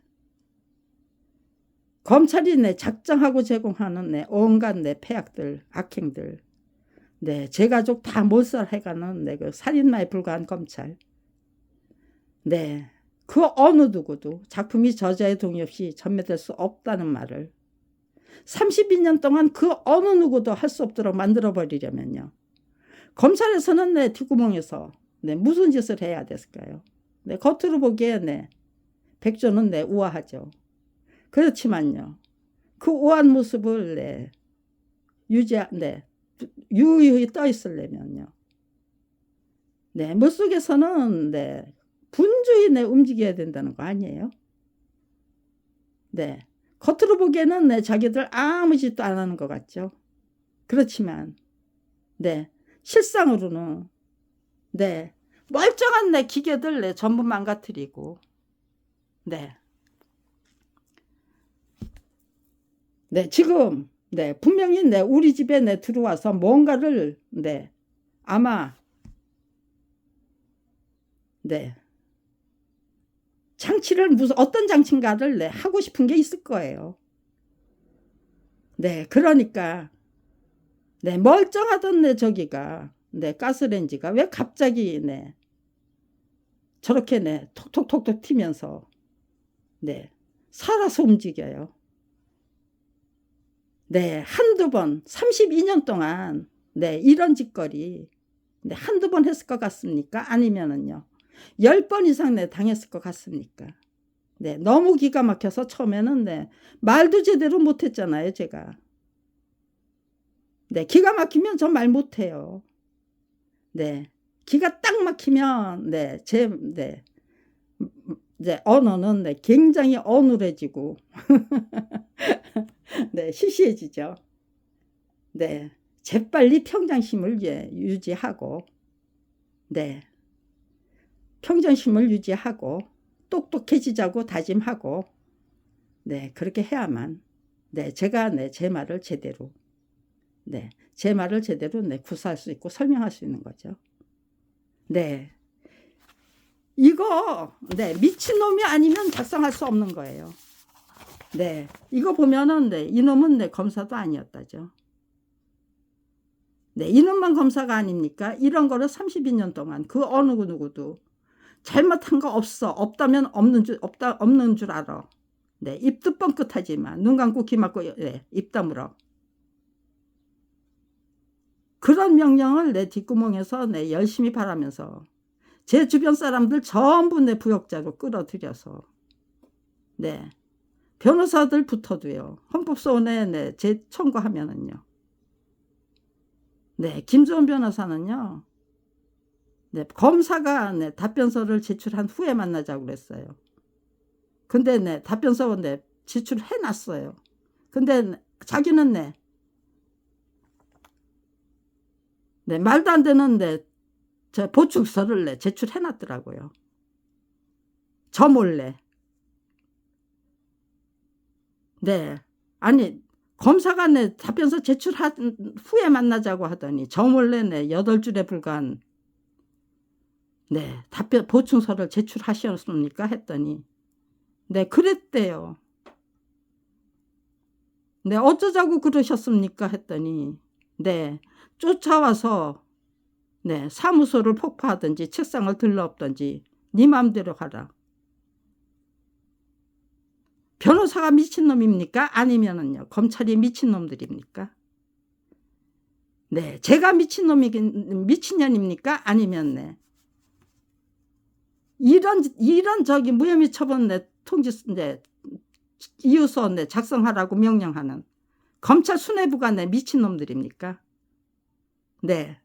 검찰이 네, 작정하고 제공하는 네, 온갖 네, 폐악들, 악행들, 네, 제 가족 다 몰살해가는 네, 그 살인마에 불과한 검찰, 네. 그 어느 누구도 작품이 저자의 동의 없이 전매될 수 없다는 말을 32년 동안 그 어느 누구도 할 수 없도록 만들어버리려면요. 검찰에서는 내 뒷구멍에서 네, 무슨 짓을 해야 됐을까요? 네, 겉으로 보기에 네, 백조는 네, 우아하죠. 그렇지만요. 그 우아한 모습을 네, 유유히 떠 있으려면요. 네, 물속에서는 네, 분주히 네, 움직여야 된다는 거 아니에요? 네. 겉으로 보기에는 네, 자기들 아무 짓도 안 하는 것 같죠. 그렇지만, 네, 실상으로는, 네, 멀쩡한 네, 기계들 네, 전부 망가뜨리고, 네. 네, 지금, 네, 분명히 네, 우리 집에 네, 들어와서 뭔가를, 네, 아마, 네, 장치를 어떤 장치인가를 네, 하고 싶은 게 있을 거예요. 네, 그러니까, 네, 멀쩡하던 네, 저기가, 네, 가스레인지가 왜 갑자기, 네, 저렇게 네, 톡톡톡톡 튀면서, 네, 살아서 움직여요. 네, 한두 번, 32년 동안, 네, 이런 짓거리, 네, 한두 번 했을 것 같습니까? 아니면은요, 10번 이상 네, 당했을 것 같습니까? 네, 너무 기가 막혀서 처음에는 네, 말도 제대로 못했잖아요, 제가. 네, 기가 막히면 저 말 못해요. 네, 기가 딱 막히면, 네, 네, 이제 언어는 네, 굉장히 어눌해지고, 네, 시시해지죠. 네, 재빨리 평정심을 유지하고, 네, 평정심을 유지하고, 똑똑해지자고 다짐하고, 네, 그렇게 해야만, 네, 제가 네, 제 말을 제대로, 네, 제 말을 제대로 네, 구사할 수 있고 설명할 수 있는 거죠. 네. 이거 네, 미친놈이 아니면 작성할 수 없는 거예요. 네, 이거 보면은 네, 이놈은 네, 검사도 아니었다죠. 네, 이놈만 검사가 아닙니까? 이런 거를 32년 동안 그 어느 누구도 잘못한 거 없어. 없다면 없는 줄 알아. 네, 입도 뻥끗하지만 눈 감고 귀 막고 네, 입 다물어. 그런 명령을 내 뒷구멍에서 내 열심히 바라면서 제 주변 사람들 전부 내 부역자로 끌어들여서 네, 변호사들 붙어도요. 헌법소원에 네, 제 청구하면은요. 네, 김주원 변호사는요. 네, 검사가 네, 답변서를 제출한 후에 만나자고 그랬어요. 근데 네, 답변서 네, 제출해 놨어요. 근데 자기는 네, 말도 안 되는 저 보충서를 제출해 놨더라고요. 저 몰래. 네. 아니, 검사가 답변서 제출한 후에 만나자고 하더니 저 몰래 8줄에 불과한 답변 보충서를 제출하셨습니까? 했더니 네, 그랬대요. 네, 어쩌자고 그러셨습니까? 했더니 네, 쫓아와서 네, 사무소를 폭파하든지 책상을 들러엎든지 네 마음대로 하라. 변호사가 미친놈입니까? 아니면은요, 검찰이 미친놈들입니까? 네, 제가 미친년입니까? 아니면 이런 저기 무혐의 처분 통지 이유서 작성하라고 명령하는 검찰 수뇌부가 미친놈들입니까? 네,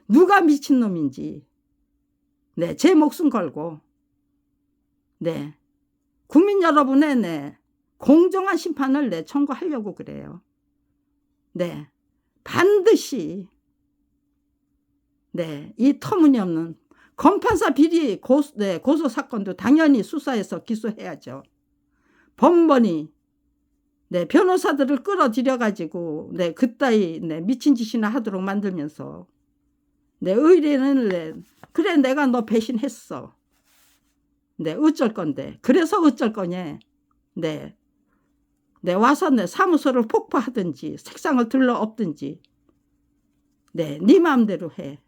누가 미친놈인지 네, 제 목숨 걸고 네, 국민 여러분의 공정한 심판을 청구하려고 그래요. 네, 반드시 네, 이 터무니없는 검판사 비리 고소 사건도 당연히 수사해서 기소해야죠. 번번이 네, 변호사들을 끌어들여 가지고 그따위 미친 짓이나 하도록 만들면서 의뢰는 그래 내가 너 배신했어. 네, 어쩔 건데. 그래서 어쩔 거냐. 네, 와서 사무소를 폭파하든지 책상을 들러엎든지 네 마음대로 해.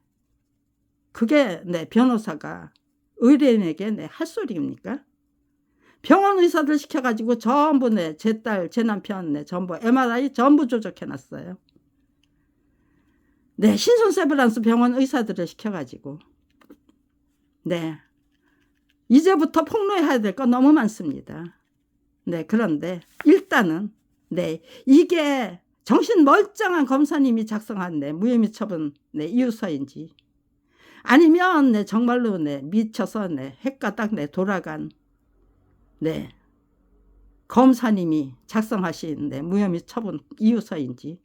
그게 변호사가 의뢰인에게 할 소리입니까? 병원 의사들 시켜가지고 전부 제 딸, 제 남편 전부 MRI 전부 조작해놨어요. 네, 신손세브란스 병원 의사들을 시켜가지고 네, 이제부터 폭로해야 될 건 너무 많습니다. 네, 그런데 일단은 이게 정신 멀쩡한 검사님이 작성한 무혐의 처분 이유서인지 아니면 정말로 미쳐서 핵가닥 돌아간 검사님이 작성하신 무혐의 처분 이유서인지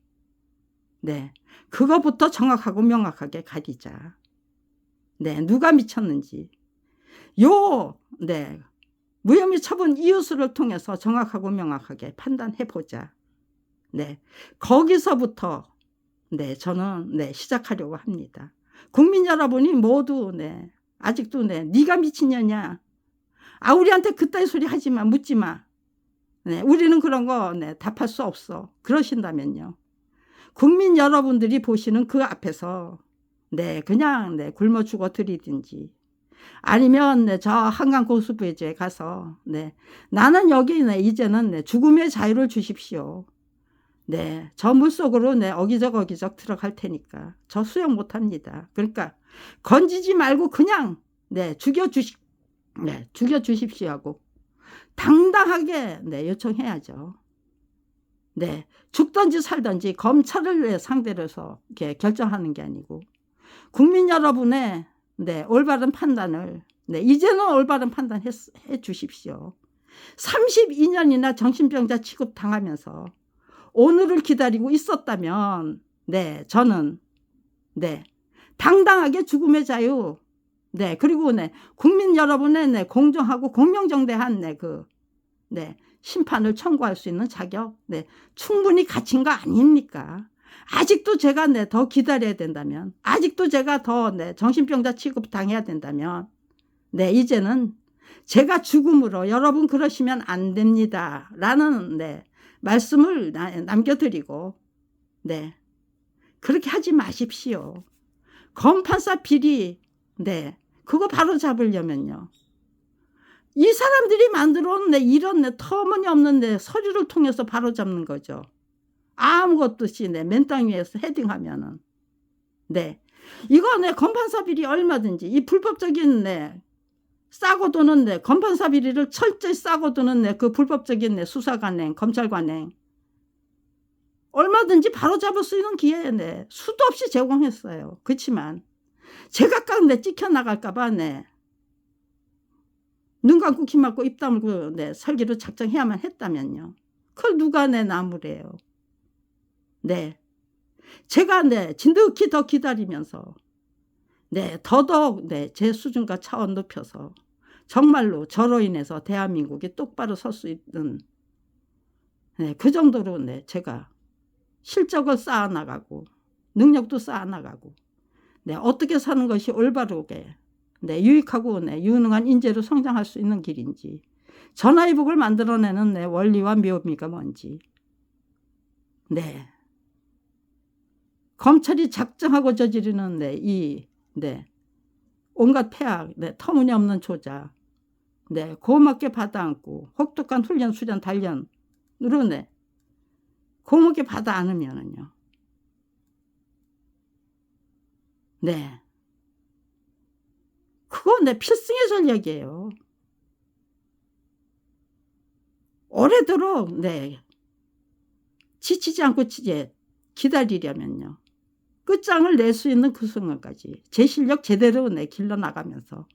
그거부터 정확하고 명확하게 가리자. 누가 미쳤는지 무혐의 처분 이유서를 통해서 정확하고 명확하게 판단해 보자. 거기서부터 저는 시작하려고 합니다. 국민 여러분이 모두 아직도 네가 미친년이야. 우리한테 그따위 소리 하지 마, 묻지 마. 우리는 그런 거 답할 수 없어. 그러신다면요. 국민 여러분들이 보시는 그 앞에서 그냥 굶어 죽어 드리든지 아니면 저 한강 고수부지에 가서 나는 여기 이제는 죽음의 자유를 주십시오. 저 물속으로 어기적 들어갈 테니까 저 수영 못합니다. 그러니까 건지지 말고 그냥 죽여주십시오 하고 당당하게 요청해야죠. 죽든지 살든지 검찰을 상대로 해서 이렇게 결정하는 게 아니고 국민 여러분의 올바른 판단을 이제는 올바른 판단 해 주십시오. 32년이나 정신병자 취급 당하면서 오늘을 기다리고 있었다면 저는 당당하게 죽음의 자유 그리고 국민 여러분의 공정하고 공명정대한 심판을 청구할 수 있는 자격 충분히 갖춘 거 아닙니까? 아직도 제가 더 기다려야 된다면 아직도 제가 더 정신병자 취급 당해야 된다면 네, 이제는 제가 죽음으로 여러분 그러시면 안 됩니다. 라는 네, 말씀을 남겨드리고, 네, 그렇게 하지 마십시오. 검판사 비리, 네, 그거 바로 잡으려면요. 이 사람들이 만들어 온 이런 터무니없는 서류를 통해서 바로 잡는 거죠. 아무것도 없이 맨땅 위에서 헤딩하면은. 네. 이거 검판사 비리 얼마든지 이 불법적인 싸고 도는 검판사 비리를 철저히 싸고 도는 그 불법적인 수사관행, 검찰관행 얼마든지 바로 잡을 수 있는 기회에 수도 없이 제공했어요. 그렇지만 제각각 찍혀 나갈까봐 눈 감고 귀 막고 입 다물고 설계로 작정해야만 했다면요. 그걸 누가 나무래요. 네. 제가 진득히 더 기다리면서 더더욱 제 수준과 차원 높여서 정말로 저로 인해서 대한민국이 똑바로 설 수 있는 그 정도로 제가 실적을 쌓아나가고 능력도 쌓아나가고 어떻게 사는 것이 올바르게 유익하고 유능한 인재로 성장할 수 있는 길인지 전화위복을 만들어내는 원리와 묘미가 뭔지 검찰이 작정하고 저지르는 온갖 폐악, 터무니없는 조작, 고맙게 받아안고 혹독한 훈련, 수련, 단련으로 고맙게 받아 안으면은요. 그거 필승의 전략이에요. 오래도록 지치지 않고 기다리려면요. 끝장을 낼 수 있는 그 순간까지 제 실력 제대로 길러나가면서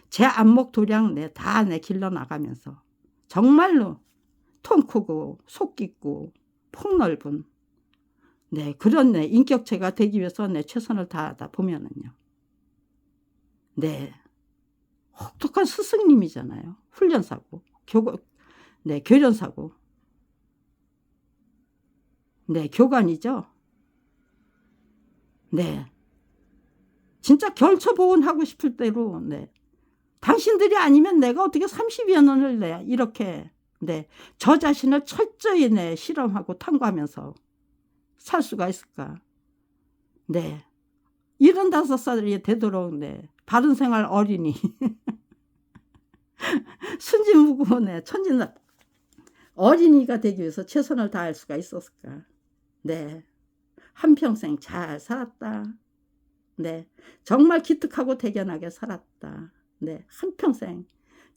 제 안목 도량 다 길러나가면서 정말로 통 크고 속 깊고 폭넓은 그런 인격체가 되기 위해서 최선을 다하다 보면은요. 혹독한 스승님이잖아요. 훈련사고 교련사고 교관이죠. 진짜 결처보온하고 싶을 대로 당신들이 아니면 내가 어떻게 30여 년을 이렇게 저 자신을 철저히 실험하고 탐구하면서 살 수가 있을까. 75살이 되도록 바른 생활 어린이 순진무구 천진 어린이가 되기 위해서 최선을 다할 수가 있었을까. 한평생 잘 살았다. 정말 기특하고 대견하게 살았다. 한평생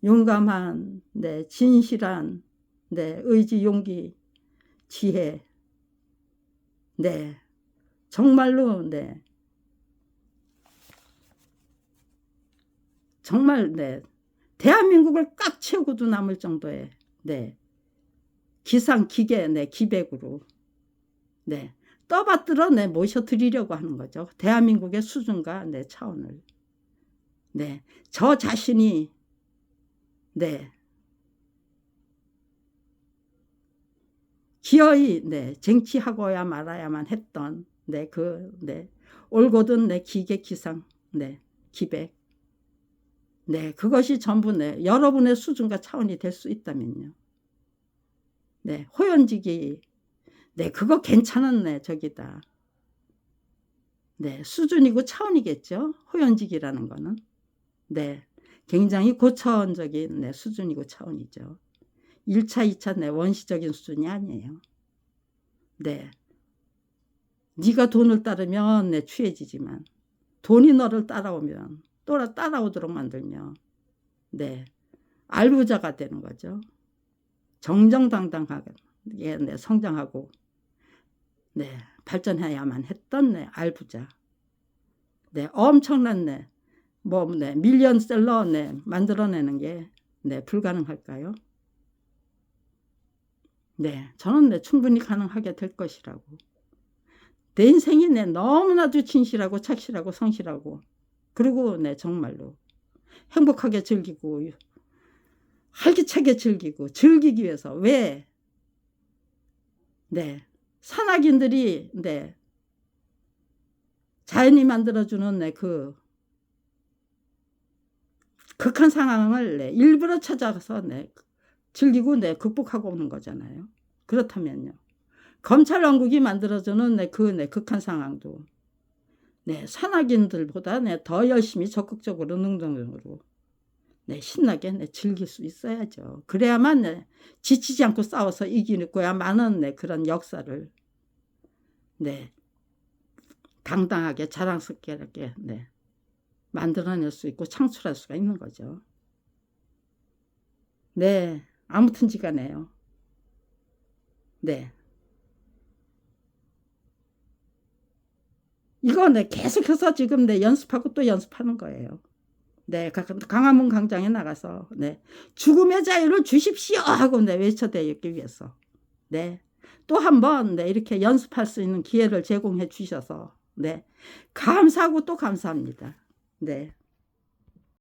용감한 진실한 의지, 용기, 지혜 정말로 정말 대한민국을 꽉 채우고도 남을 정도의 기상, 기계, 기백으로 떠받들어 모셔드리려고 하는 거죠. 대한민국의 수준과 차원을. 저 자신이 기어이 쟁취하고야 말아야만 했던 올곧은 기계, 기상, 기백 그것이 전부 여러분의 수준과 차원이 될 수 있다면요. 호연직이 그거 괜찮은 저기다. 수준이고 차원이겠죠. 호연직이라는 거는. 굉장히 고차원적인 수준이고 차원이죠. 1차, 2차 원시적인 수준이 아니에요. 네가 돈을 따르면 취해지지만 돈이 너를 따라오면 또 따라오도록 만들면 알부자가 되는 거죠. 정정당당하게 성장하고 발전해야만 했던 알부자. 엄청난 밀리언셀러 만들어내는 게 불가능할까요? 저는 충분히 가능하게 될 것이라고. 내 인생이 너무나도 진실하고 착실하고 성실하고 그리고 정말로 행복하게 즐기고 활기차게 즐기기 위해서 왜 산악인들이 자연이 만들어주는 극한 상황을 네, 일부러 찾아가서 네, 즐기고 네, 극복하고 오는 거잖아요. 그렇다면요. 검찰 왕국이 만들어주는 네, 그 네, 극한 상황도 네, 산악인들보다 네, 더 열심히 적극적으로 능동적으로 네, 신나게 네, 즐길 수 있어야죠. 그래야만 네, 지치지 않고 싸워서 이기고야 많은 네, 그런 역사를 네, 당당하게 자랑스럽게 네, 만들어낼 수 있고 창출할 수가 있는 거죠. 네, 아무튼지간에요. 네, 이거 네, 계속해서 지금 네, 연습하고 또 연습하는 거예요. 네, 강화문 광장에 나가서 네, 죽음의 자유를 주십시오 하고 네, 외쳐대기 위해서 네, 또 한 번 네, 이렇게 연습할 수 있는 기회를 제공해 주셔서 네, 감사하고 또 감사합니다. 네.